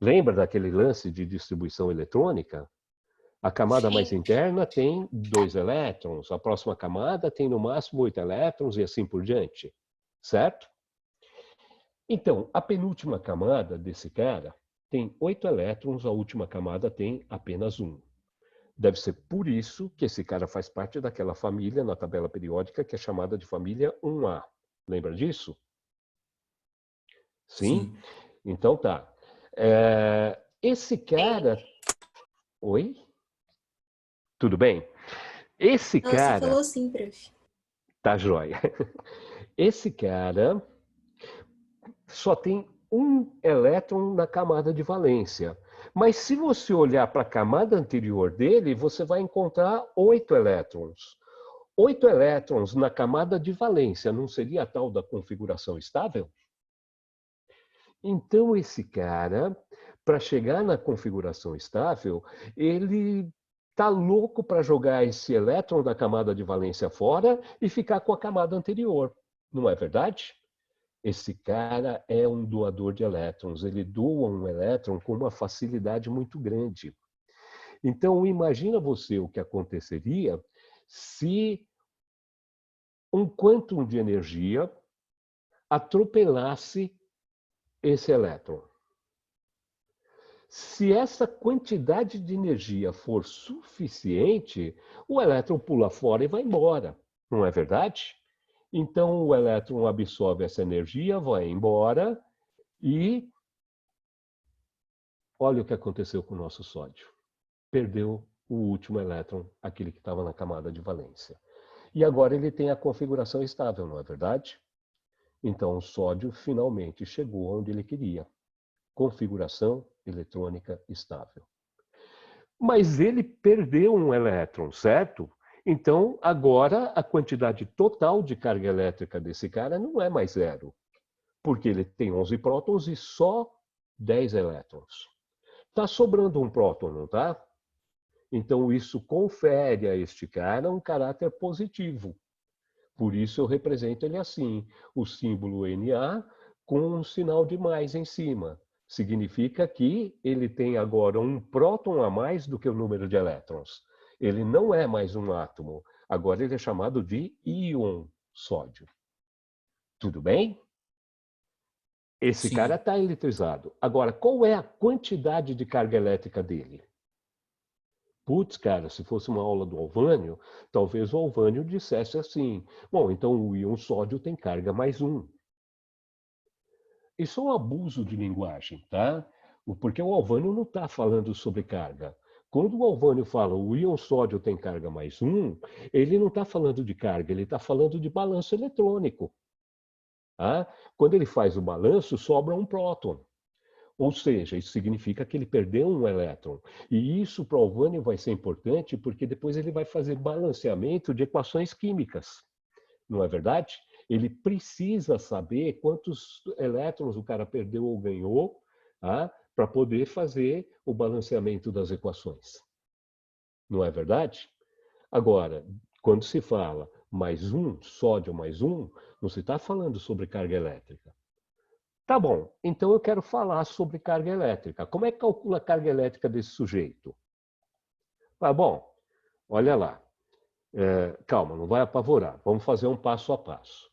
S2: Lembra daquele lance de distribuição eletrônica? A camada mais interna tem 2 elétrons, a próxima camada tem no máximo 8 elétrons e assim por diante, certo? Então, a penúltima camada desse cara tem 8 elétrons, a última camada tem apenas 1. Deve ser por isso que esse cara faz parte daquela família na tabela periódica que é chamada de família 1A. Lembra disso? Sim? Então tá. Esse cara... Oi? Tudo bem? Esse cara...
S9: Você falou sim, prof.
S2: Tá joia. Esse cara só tem 1 elétron na camada de valência. Mas se você olhar para a camada anterior dele, você vai encontrar 8 elétrons. 8 elétrons na camada de valência não seria a tal da configuração estável? Então, esse cara, para chegar na configuração estável, ele está louco para jogar esse elétron da camada de valência fora e ficar com a camada anterior. Não é verdade? Esse cara é um doador de elétrons, ele doa um elétron com uma facilidade muito grande. Então, imagina você o que aconteceria se um quantum de energia atropelasse esse elétron. Se essa quantidade de energia for suficiente, o elétron pula fora e vai embora, não é verdade? Então, o elétron absorve essa energia, vai embora e olha o que aconteceu com o nosso sódio. Perdeu o último elétron, aquele que estava na camada de valência. E agora ele tem a configuração estável, não é verdade? Então, o sódio finalmente chegou onde ele queria. Configuração eletrônica estável. Mas ele perdeu um elétron, certo? Então, agora, a quantidade total de carga elétrica desse cara não é mais zero, porque ele tem 11 prótons e só 10 elétrons. Está sobrando um próton, não está? Então, isso confere a este cara um caráter positivo. Por isso, eu represento ele assim, o símbolo Na com um sinal de mais em cima. Significa que ele tem agora um próton a mais do que o número de elétrons. Ele não é mais um átomo. Agora ele é chamado de íon sódio. Tudo bem? Esse
S3: Sim.
S2: cara está eletrizado. Agora, qual é a quantidade de carga elétrica dele? Putz, cara, se fosse uma aula do Alvânio, talvez o Alvânio dissesse assim, bom, então o íon sódio tem carga mais 1. Isso é um abuso de linguagem, tá? Porque o Alvânio não está falando sobre carga. Quando o Alvânio fala o íon sódio tem carga mais 1, ele não está falando de carga, ele está falando de balanço eletrônico. Tá? Quando ele faz o balanço, sobra um próton. Ou seja, isso significa que ele perdeu um elétron. E isso para o Alvânio vai ser importante porque depois ele vai fazer balanceamento de equações químicas. Não é verdade? Ele precisa saber quantos elétrons o cara perdeu ou ganhou, tá? Para poder fazer o balanceamento das equações. Não é verdade? Agora, quando se fala mais 1, sódio mais 1, não se está falando sobre carga elétrica. Tá bom, então eu quero falar sobre carga elétrica. Como é que calcula a carga elétrica desse sujeito? Ah, bom, olha lá. Calma, não vai apavorar. Vamos fazer um passo a passo.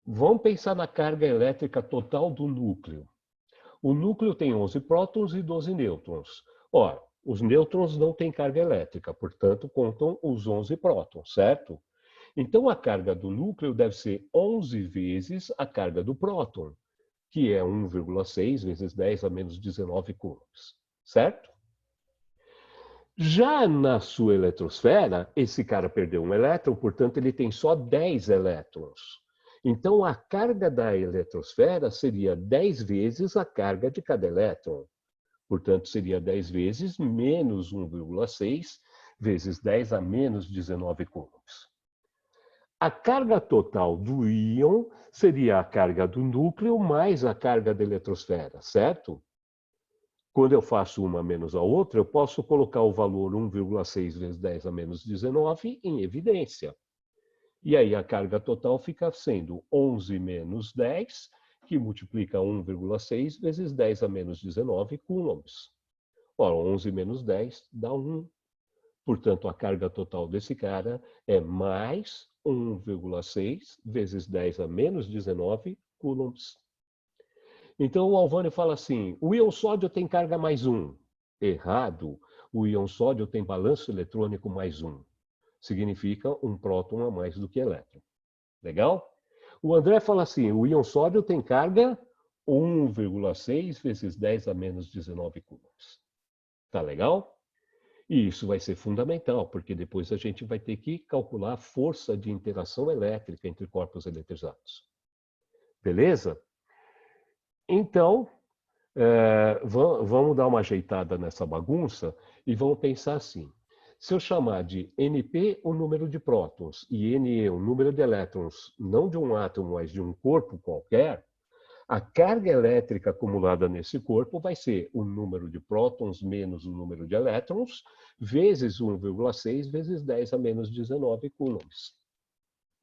S2: Vamos pensar na carga elétrica total do núcleo. O núcleo tem 11 prótons e 12 nêutrons. Ora, os nêutrons não têm carga elétrica, portanto, contam os 11 prótons, certo? Então, a carga do núcleo deve ser 11 vezes a carga do próton, que é 1,6 vezes 10 a menos 19 coulombs, certo? Já na sua eletrosfera, esse cara perdeu um elétron, portanto, ele tem só 10 elétrons. Então, a carga da eletrosfera seria 10 vezes a carga de cada elétron. Portanto, seria 10 vezes menos 1,6 vezes 10 a menos 19 coulombs. A carga total do íon seria a carga do núcleo mais a carga da eletrosfera, certo? Quando eu faço uma menos a outra, eu posso colocar o valor 1,6 vezes 10 a menos 19 em evidência. E aí a carga total fica sendo 11 menos 10, que multiplica 1,6 vezes 10 a menos 19 coulombs. Ora, 11 menos 10 dá 1. Portanto, a carga total desse cara é mais 1,6 vezes 10 a menos 19 coulombs. Então, o Alvânio fala assim, o íon sódio tem carga mais 1. Errado. O íon sódio tem balanço eletrônico mais 1. Significa um próton a mais do que elétron. Legal? O André fala assim, o íon sódio tem carga 1,6 vezes 10 a menos 19 coulombs. Tá legal? E isso vai ser fundamental, porque depois a gente vai ter que calcular a força de interação elétrica entre corpos eletrizados. Beleza? Então, vamos dar uma ajeitada nessa bagunça e vamos pensar assim. Se eu chamar de NP o número de prótons e NE o número de elétrons, não de um átomo, mas de um corpo qualquer, a carga elétrica acumulada nesse corpo vai ser o número de prótons menos o número de elétrons, vezes 1,6 vezes 10 a menos 19 coulombs.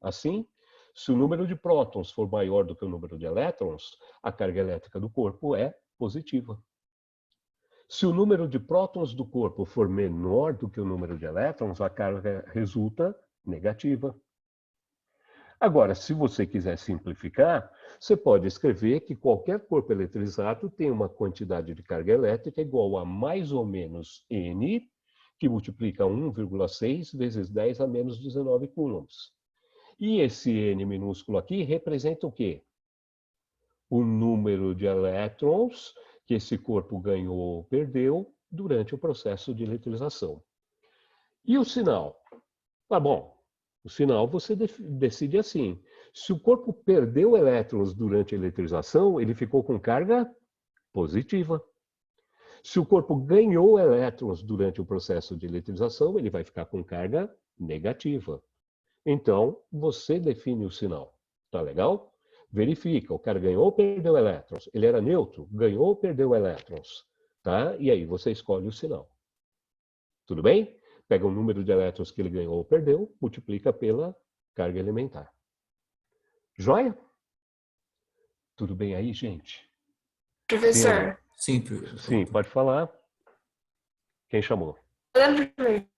S2: Assim, se o número de prótons for maior do que o número de elétrons, a carga elétrica do corpo é positiva. Se o número de prótons do corpo for menor do que o número de elétrons, a carga resulta negativa. Agora, se você quiser simplificar, você pode escrever que qualquer corpo eletrizado tem uma quantidade de carga elétrica igual a mais ou menos N, que multiplica 1,6 vezes 10 a menos 19 coulombs. E esse N minúsculo aqui representa o quê? O número de elétrons que esse corpo ganhou ou perdeu durante o processo de eletrização. E o sinal? Ah, bom, o sinal você decide assim. Se o corpo perdeu elétrons durante a eletrização, ele ficou com carga positiva. Se o corpo ganhou elétrons durante o processo de eletrização, ele vai ficar com carga negativa. Então, você define o sinal. Tá legal? Verifica, o cara ganhou ou perdeu elétrons? Ele era neutro? Ganhou ou perdeu elétrons? tá? E aí você escolhe o sinal. Tudo bem? Pega o número de elétrons que ele ganhou ou perdeu, multiplica pela carga elementar. Joia? Tudo bem aí, gente?
S7: Professor,
S3: Sim,
S2: Sim, pode falar. Quem chamou?
S7: lembra pra mim?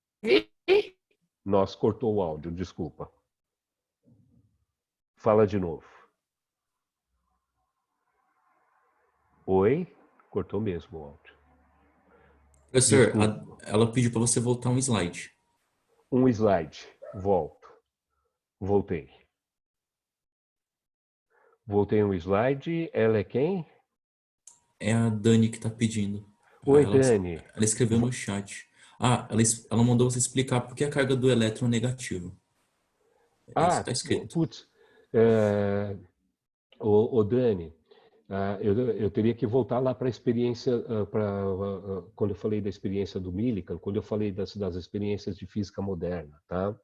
S2: Nós cortou o áudio, desculpa. Fala de novo. Oi? Cortou mesmo o áudio.
S3: Professor,
S2: Desculpa.
S3: ela pediu para você voltar um slide.
S2: Um slide. Volto. Voltei. Voltei um slide. Ela é quem?
S3: É a Dani que está pedindo.
S2: Oi,
S3: Ela,
S2: Dani.
S3: ela escreveu no chat. Ela mandou você explicar por que a carga do elétron é negativa. É isso que está escrito.
S2: Putz. Dani, eu teria que voltar lá para a experiência, quando eu falei da experiência do Millikan, quando eu falei das experiências de física moderna, tá?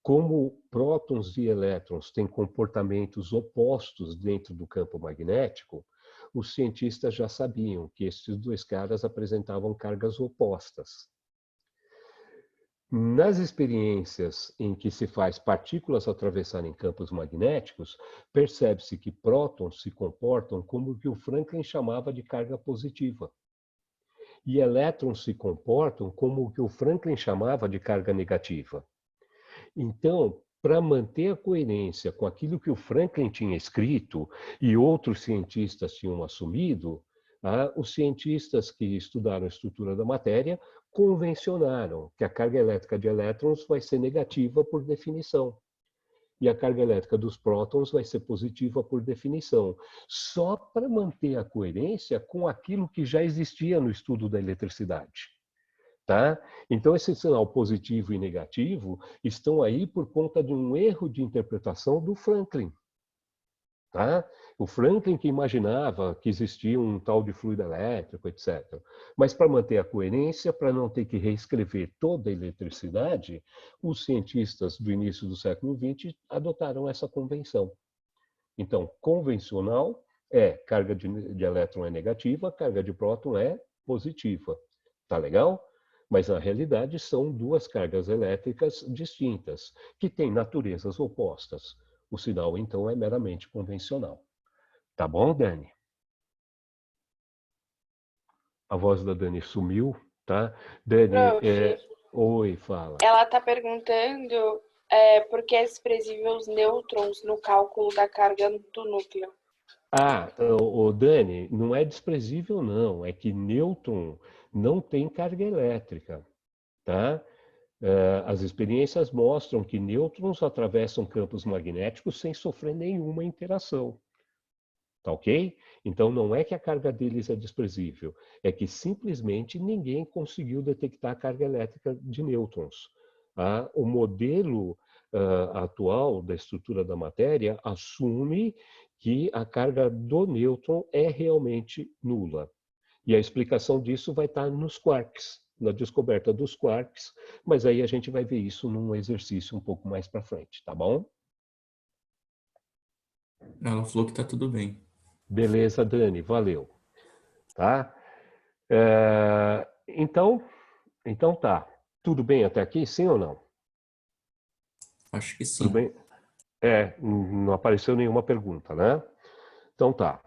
S2: Como prótons e elétrons têm comportamentos opostos dentro do campo magnético, os cientistas já sabiam que esses dois caras apresentavam cargas opostas. Nas experiências em que se faz partículas atravessarem campos magnéticos, percebe-se que prótons se comportam como o que o Franklin chamava de carga positiva. E elétrons se comportam como o que o Franklin chamava de carga negativa. Então, para manter a coerência com aquilo que o Franklin tinha escrito e outros cientistas tinham assumido, os cientistas que estudaram a estrutura da matéria convencionaram que a carga elétrica de elétrons vai ser negativa por definição. E a carga elétrica dos prótons vai ser positiva por definição, só para manter a coerência com aquilo que já existia no estudo da eletricidade. Tá? Então, esse sinal positivo e negativo estão aí por conta de um erro de interpretação do Franklin. Tá? O Franklin que imaginava que existia um tal de fluido elétrico, etc. Mas para manter a coerência, para não ter que reescrever toda a eletricidade, os cientistas do início do século XX adotaram essa convenção. Então, convencional é carga de elétron é negativa, carga de próton é positiva. Tá legal? Mas, na realidade, são duas cargas elétricas distintas, que têm naturezas opostas. O sinal, então, é meramente convencional. Tá bom, Dani? A voz da Dani sumiu, tá? Dani, oi, fala.
S7: Ela está perguntando por que é desprezível os nêutrons no cálculo da carga do núcleo.
S2: Dani, não é desprezível, não. É que nêutron não tem carga elétrica, tá? As experiências mostram que nêutrons atravessam campos magnéticos sem sofrer nenhuma interação. Tá ok? Então, não é que a carga deles é desprezível, é que simplesmente ninguém conseguiu detectar a carga elétrica de nêutrons. O modelo atual da estrutura da matéria assume que a carga do nêutron é realmente nula. E a explicação disso vai estar nos quarks, na descoberta dos quarks, mas aí a gente vai ver isso num exercício um pouco mais para frente, tá bom?
S3: Ela falou que tá tudo bem.
S2: Beleza, Dani, valeu. Tá? Então tá. Tudo bem até aqui, sim ou não?
S3: Acho que sim.
S2: Tudo bem? Não apareceu nenhuma pergunta, né? Então tá.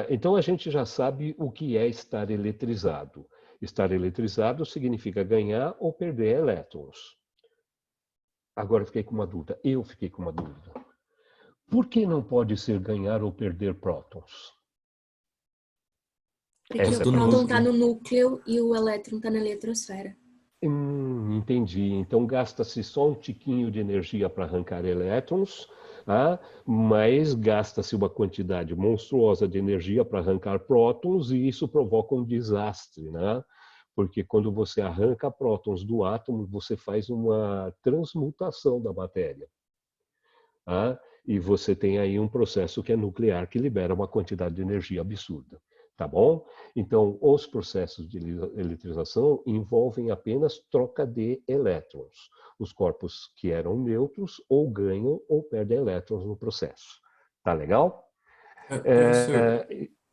S2: Então a gente já sabe o que é estar eletrizado. Estar eletrizado significa ganhar ou perder elétrons. Agora eu fiquei com uma dúvida. Por que não pode ser ganhar ou perder prótons?
S9: Porque o próton está no núcleo e o elétron está na eletrosfera.
S2: Entendi. Então gasta-se só um tiquinho de energia para arrancar elétrons, mas gasta-se uma quantidade monstruosa de energia para arrancar prótons e isso provoca um desastre, né? Porque quando você arranca prótons do átomo, você faz uma transmutação da matéria. E você tem aí um processo que é nuclear, que libera uma quantidade de energia absurda. Tá bom? Então, os processos de eletrização envolvem apenas troca de elétrons. Os corpos que eram neutros ou ganham ou perdem elétrons no processo. Tá legal?
S3: Professor,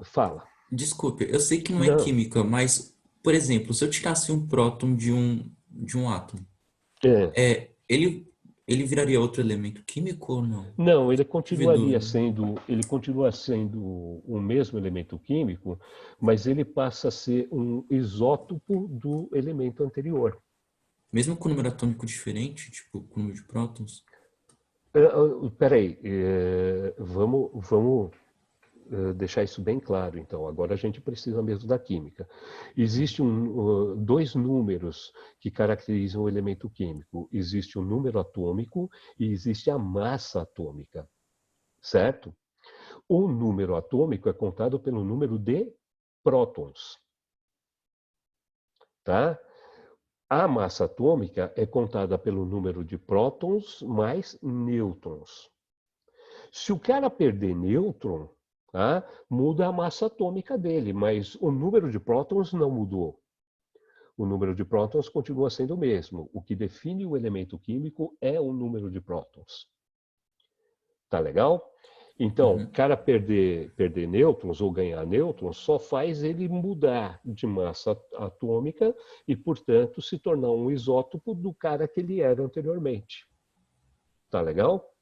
S2: Fala.
S3: Desculpe, eu sei que não é
S2: Não.
S3: química, mas, por exemplo, se eu tirasse um próton de um átomo,
S2: É.
S3: ele viraria outro elemento químico ou não?
S2: Não,
S3: Indivíduo, né?
S2: ele continua sendo o mesmo elemento químico, mas ele passa a ser um isótopo do elemento anterior.
S3: Mesmo com número atômico diferente, tipo, com número de prótons?
S2: Peraí, vamos deixar isso bem claro, então. Agora a gente precisa mesmo da química. Existem dois números que caracterizam o elemento químico. Existe o número atômico e existe a massa atômica, certo? O número atômico é contado pelo número de prótons, tá? A massa atômica é contada pelo número de prótons mais nêutrons. Se o cara perder nêutron, tá, muda a massa atômica dele, mas o número de prótons não mudou. O número de prótons continua sendo o mesmo. O que define o elemento químico é o número de prótons. Tá legal? Então, o cara perder nêutrons ou ganhar nêutrons só faz ele mudar de massa atômica e, portanto, se tornar um isótopo do cara que ele era anteriormente. Tá legal?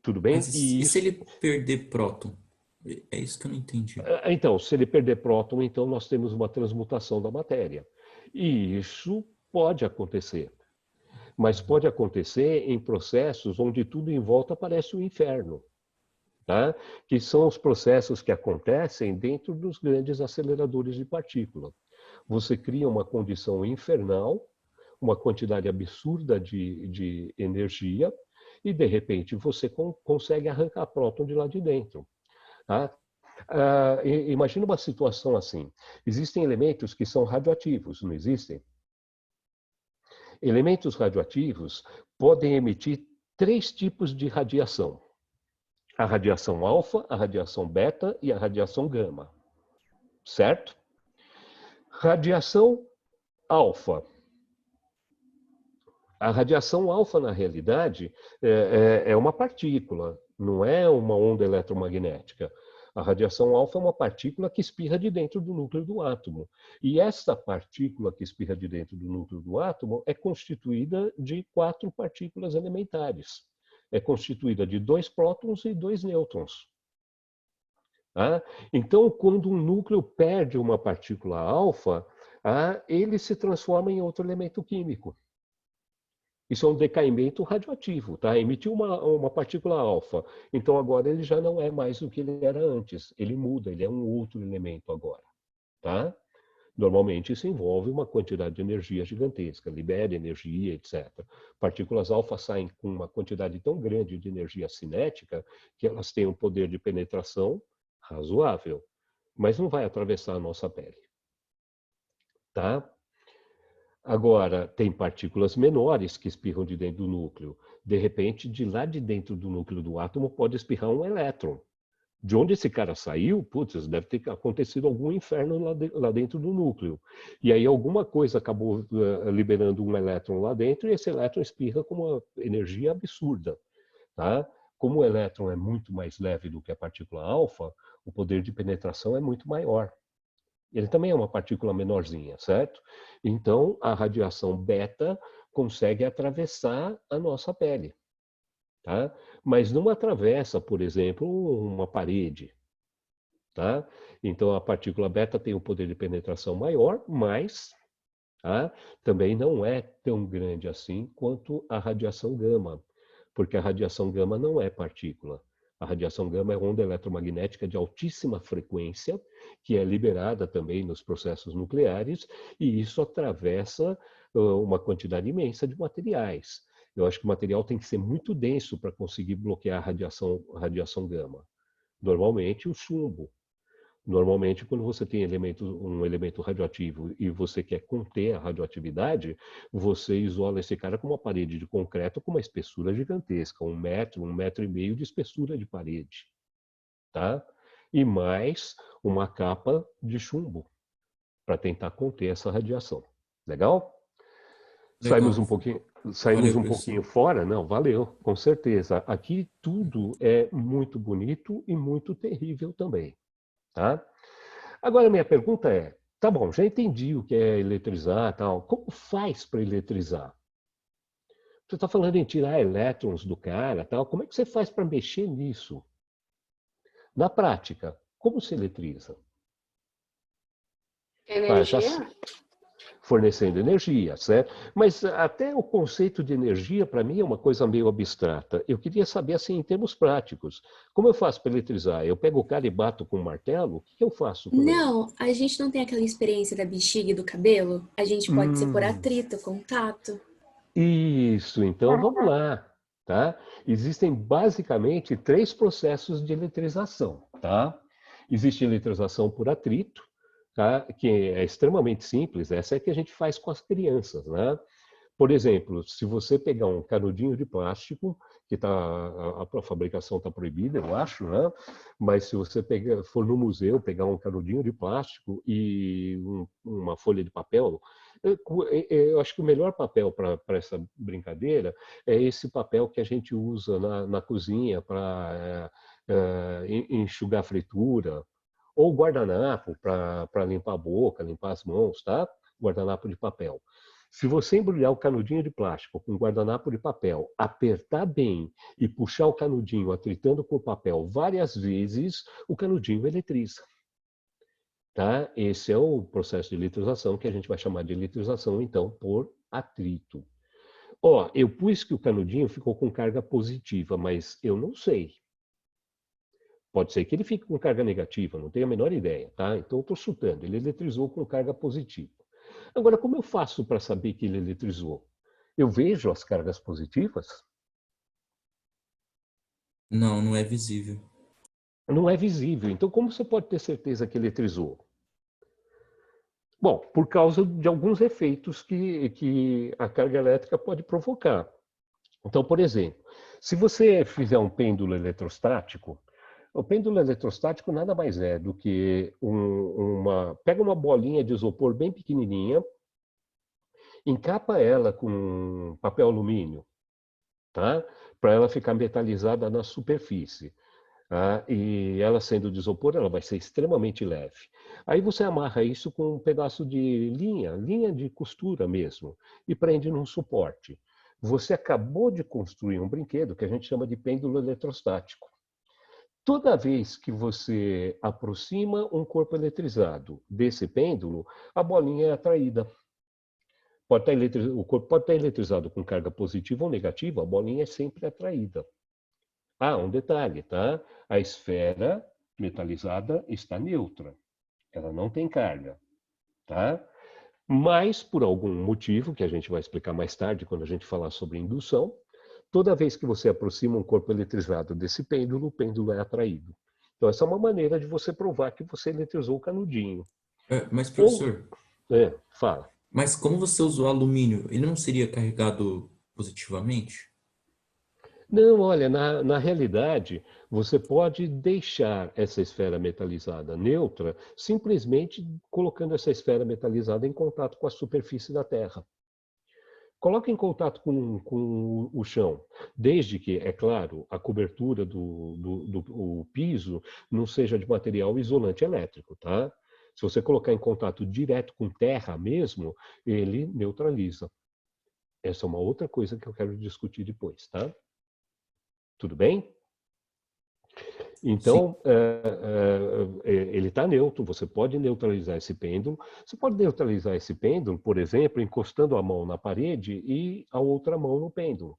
S2: Tudo bem?
S3: Mas e se ele perder próton? É isso que eu não entendi.
S2: Então, se ele perder próton, então nós temos uma transmutação da matéria. E isso pode acontecer. Mas pode acontecer em processos onde tudo em volta parece um inferno. Tá? Que são os processos que acontecem dentro dos grandes aceleradores de partícula. Você cria uma condição infernal, uma quantidade absurda de energia, e de repente você consegue arrancar próton de lá de dentro. Tá? Imagina uma situação assim. Existem elementos que são radioativos, não existem? Elementos radioativos podem emitir 3 tipos de radiação. A radiação alfa, a radiação beta e a radiação gama. Certo? Radiação alfa. A radiação alfa, na realidade, é uma partícula, não é uma onda eletromagnética. A radiação alfa é uma partícula que espirra de dentro do núcleo do átomo. E essa partícula que espirra de dentro do núcleo do átomo é constituída de 4 partículas elementares. É constituída de 2 prótons e 2 nêutrons. Tá? Então, quando um núcleo perde uma partícula alfa, ele se transforma em outro elemento químico. Isso é um decaimento radioativo, tá? Emitiu uma partícula alfa. Então, agora ele já não é mais o que ele era antes. Ele muda, ele é um outro elemento agora. Tá? Normalmente isso envolve uma quantidade de energia gigantesca, libera energia, etc. Partículas alfa saem com uma quantidade tão grande de energia cinética que elas têm um poder de penetração razoável, mas não vai atravessar a nossa pele. Tá? Agora, tem partículas menores que espirram de dentro do núcleo. De repente, de lá de dentro do núcleo do átomo pode espirrar um elétron. De onde esse cara saiu, putz, deve ter acontecido algum inferno lá dentro do núcleo. E aí alguma coisa acabou liberando um elétron lá dentro e esse elétron espirra com uma energia absurda. Tá? Como o elétron é muito mais leve do que a partícula alfa, o poder de penetração é muito maior. Ele também é uma partícula menorzinha, certo? Então, a radiação beta consegue atravessar a nossa pele. Tá? Mas não atravessa, por exemplo, uma parede. Tá? Então, a partícula beta tem um poder de penetração maior, mas também não é tão grande assim quanto a radiação gama, porque a radiação gama não é partícula. A radiação gama é onda eletromagnética de altíssima frequência, que é liberada também nos processos nucleares, e isso atravessa uma quantidade imensa de materiais. Eu acho que o material tem que ser muito denso para conseguir bloquear a radiação gama. Normalmente, o chumbo. Normalmente, quando você tem um elemento radioativo e você quer conter a radioatividade, você isola esse cara com uma parede de concreto com uma espessura gigantesca, 1 metro, 1,5 metro de espessura de parede. Tá? E mais uma capa de chumbo para tentar conter essa radiação. Legal? Saímos um pouquinho fora? Não, valeu, com certeza. Aqui tudo é muito bonito e muito terrível também. Tá? Agora, minha pergunta é, tá bom, já entendi o que é eletrizar e tal. Como faz para eletrizar? Você está falando em tirar elétrons do cara, tal. Como é que você faz para mexer nisso? Na prática, como se eletriza?
S7: Energia?
S2: Fornecendo energia, certo? Mas até o conceito de energia, para mim, é uma coisa meio abstrata. Eu queria saber, assim, em termos práticos, como eu faço para eletrizar? Eu pego o cara e bato com um martelo? O que eu faço com ele?
S9: Não, a gente não tem aquela experiência da bexiga e do cabelo? A gente pode ser por
S2: Hum.
S9: atrito, contato.
S2: Isso, então vamos lá, tá? Existem basicamente 3 processos de eletrização, tá? Existe eletrização por atrito, tá? Que é extremamente simples, essa é que a gente faz com as crianças, né? Por exemplo, se você pegar um canudinho de plástico, que a fabricação está proibida, eu acho, né? Mas se você for no museu, pegar um canudinho de plástico e uma folha de papel, eu acho que o melhor papel para essa brincadeira é esse papel que a gente usa na cozinha para enxugar fritura, ou guardanapo para limpar a boca, limpar as mãos, tá? Guardanapo de papel. Se você embrulhar o canudinho de plástico com guardanapo de papel, apertar bem e puxar o canudinho atritando com o papel várias vezes, o canudinho eletriza. Tá? Esse é o processo de eletrização que a gente vai chamar de eletrização, então, por atrito. Ó, eu pus que o canudinho ficou com carga positiva, mas eu não sei. Pode ser que ele fique com carga negativa, não tenho a menor ideia, tá? Então, eu estou chutando, ele eletrizou com carga positiva. Agora, como eu faço para saber que ele eletrizou? Eu vejo as cargas positivas?
S3: Não, não é visível.
S2: Não é visível. Então, como você pode ter certeza que eletrizou? Bom, por causa de alguns efeitos que a carga elétrica pode provocar. Então, por exemplo, se você fizer um pêndulo eletrostático, o pêndulo eletrostático nada mais é do que pega uma bolinha de isopor bem pequenininha, encapa ela com papel alumínio, tá? Para ela ficar metalizada na superfície. Tá? E ela sendo de isopor, ela vai ser extremamente leve. Aí você amarra isso com um pedaço de linha de costura mesmo, e prende num suporte. Você acabou de construir um brinquedo que a gente chama de pêndulo eletrostático. Toda vez que você aproxima um corpo eletrizado desse pêndulo, a bolinha é atraída. O corpo pode estar eletrizado com carga positiva ou negativa, a bolinha é sempre atraída. Ah, um detalhe, tá? A esfera metalizada está neutra. Ela não tem carga, tá? Mas, por algum motivo, que a gente vai explicar mais tarde, quando a gente falar sobre indução, toda vez que você aproxima um corpo eletrizado desse pêndulo, o pêndulo é atraído. Então, essa é uma maneira de você provar que você eletrizou o canudinho.
S3: Mas, professor,
S2: fala.
S3: Mas como você usou alumínio, ele não seria carregado positivamente?
S2: Não, olha, na realidade, você pode deixar essa esfera metalizada neutra simplesmente colocando essa esfera metalizada em contato com a superfície da Terra. Coloque em contato com o chão, desde que, é claro, a cobertura do piso não seja de material isolante elétrico, tá? Se você colocar em contato direto com terra mesmo, ele neutraliza. Essa é uma outra coisa que eu quero discutir depois, tá? Tudo bem? Então, ele está neutro, você pode neutralizar esse pêndulo. Você pode neutralizar esse pêndulo, por exemplo, encostando a mão na parede e a outra mão no pêndulo.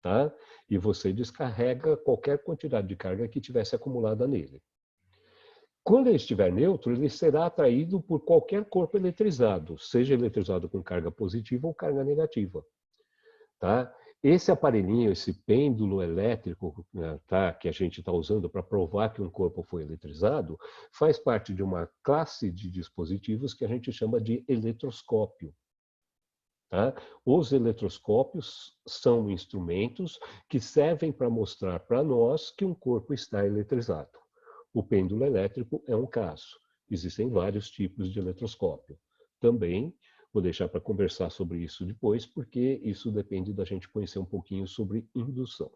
S2: Tá? E você descarrega qualquer quantidade de carga que tivesse acumulada nele. Quando ele estiver neutro, ele será atraído por qualquer corpo eletrizado, seja eletrizado com carga positiva ou carga negativa. Tá? Esse aparelhinho, esse pêndulo elétrico, tá, que a gente está usando para provar que um corpo foi eletrizado, faz parte de uma classe de dispositivos que a gente chama de eletroscópio. Tá? Os eletroscópios são instrumentos que servem para mostrar para nós que um corpo está eletrizado. O pêndulo elétrico é um caso. Existem vários tipos de eletroscópio. Também vou deixar para conversar sobre isso depois, porque isso depende da gente conhecer um pouquinho sobre indução.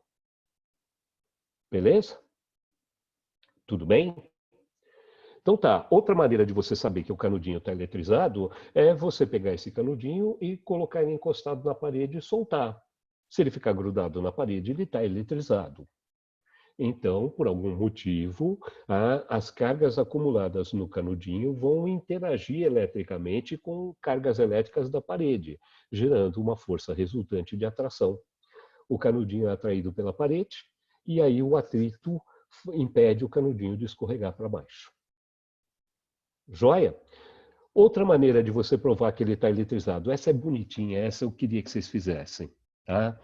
S2: Beleza? Tudo bem? Então tá, outra maneira de você saber que o canudinho está eletrizado é você pegar esse canudinho e colocar ele encostado na parede e soltar. Se ele ficar grudado na parede, ele está eletrizado. Então, por algum motivo, as cargas acumuladas no canudinho vão interagir eletricamente com cargas elétricas da parede, gerando uma força resultante de atração. O canudinho é atraído pela parede e aí o atrito impede o canudinho de escorregar para baixo. Joia? Outra maneira de você provar que ele está eletrizado, essa é bonitinha, essa eu queria que vocês fizessem. Tá?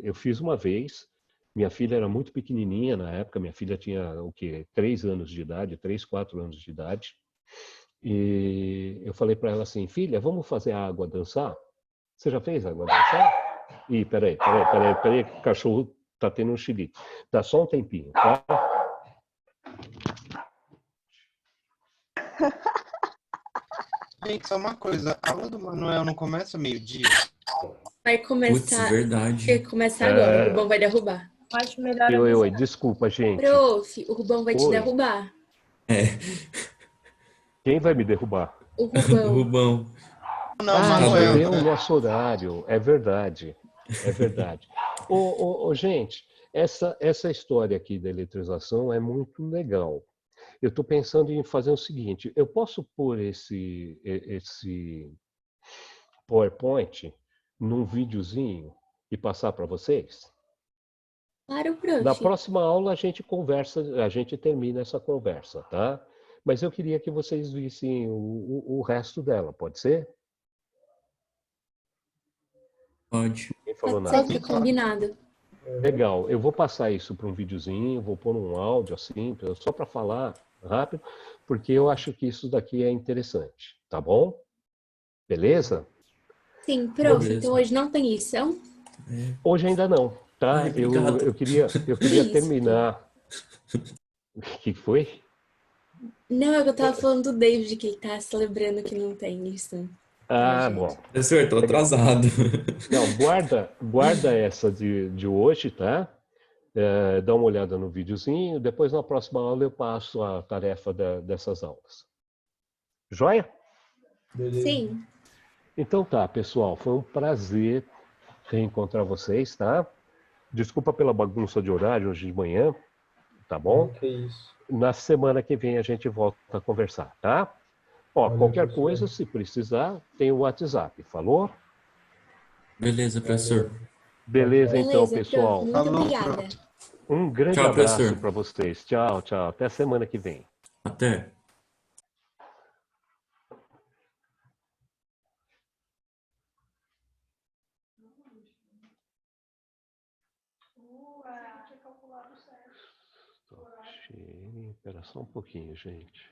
S2: Eu fiz uma vez, minha filha era muito pequenininha na época, minha filha tinha o quê? 3 anos de idade, 3, 4 anos de idade. E eu falei para ela assim, filha, vamos fazer a água dançar? Você já fez a água dançar? Ih, peraí, que o cachorro tá tendo um xilique. Dá só um tempinho, tá?
S5: Gente, só uma coisa. A aula do Manuel não começa meio-dia?
S9: Vai
S3: Putz,
S9: começar.
S3: verdade.
S9: Vai começar agora, o Rubão vai derrubar.
S7: Acho melhor
S2: Oi, desculpa, gente.
S9: Prof, o Rubão vai te
S2: Oi.
S9: derrubar.
S3: É,
S2: Quem vai me derrubar?
S9: O
S3: o
S9: Rubão.
S3: Rubão.
S5: Não,
S2: Ah,
S5: Manuel.
S2: mudei o nosso horário. É verdade. É verdade. Gente, essa história aqui da eletrização é muito legal. Eu estou pensando em fazer o seguinte, eu posso pôr esse PowerPoint num videozinho e passar para vocês?
S9: Claro,
S2: Na
S9: prof.
S2: próxima aula a gente conversa, a gente termina essa conversa, tá? Mas eu queria que vocês vissem o resto dela, pode ser?
S3: Pode.
S2: Ninguém falou
S9: Pode ser,
S2: nada.
S9: fica combinado.
S2: Legal, eu vou passar isso para um videozinho, vou pôr um áudio assim, só para falar rápido, porque eu acho que isso daqui é interessante, tá bom? Beleza?
S9: Sim, prof,
S3: Beleza.
S9: então hoje não tem lição?
S2: Hoje ainda não, tá?
S3: Ai, obrigado.
S2: Eu queria
S9: Isso.
S2: terminar. O que foi?
S9: Não, é que eu tava falando do David, que ele tá celebrando que não tem lição.
S2: Ah,
S9: gente.
S2: bom.
S3: Professor, tô
S2: Legal.
S3: atrasado.
S2: Não, guarda essa de hoje, tá? Dá uma olhada no videozinho, depois na próxima aula eu passo a tarefa dessas aulas. Joia?
S8: Beleza.
S9: Sim.
S2: Então tá, pessoal, foi um prazer reencontrar vocês, tá? Desculpa pela bagunça de horário hoje de manhã, tá bom?
S8: Que isso.
S2: Na semana que vem a gente volta a conversar, tá? Ó,
S8: Valeu,
S2: qualquer
S8: professor.
S2: coisa, se precisar, tem o WhatsApp, falou?
S3: Beleza, professor.
S2: Beleza, então,
S9: Beleza,
S2: pessoal.
S9: prof. Muito
S5: Falou,
S9: obrigada.
S2: Um grande
S3: Tchau,
S2: abraço
S3: professor.
S2: para vocês. Tchau, tchau. Até semana que vem.
S3: Até.
S2: Espera só um pouquinho, gente.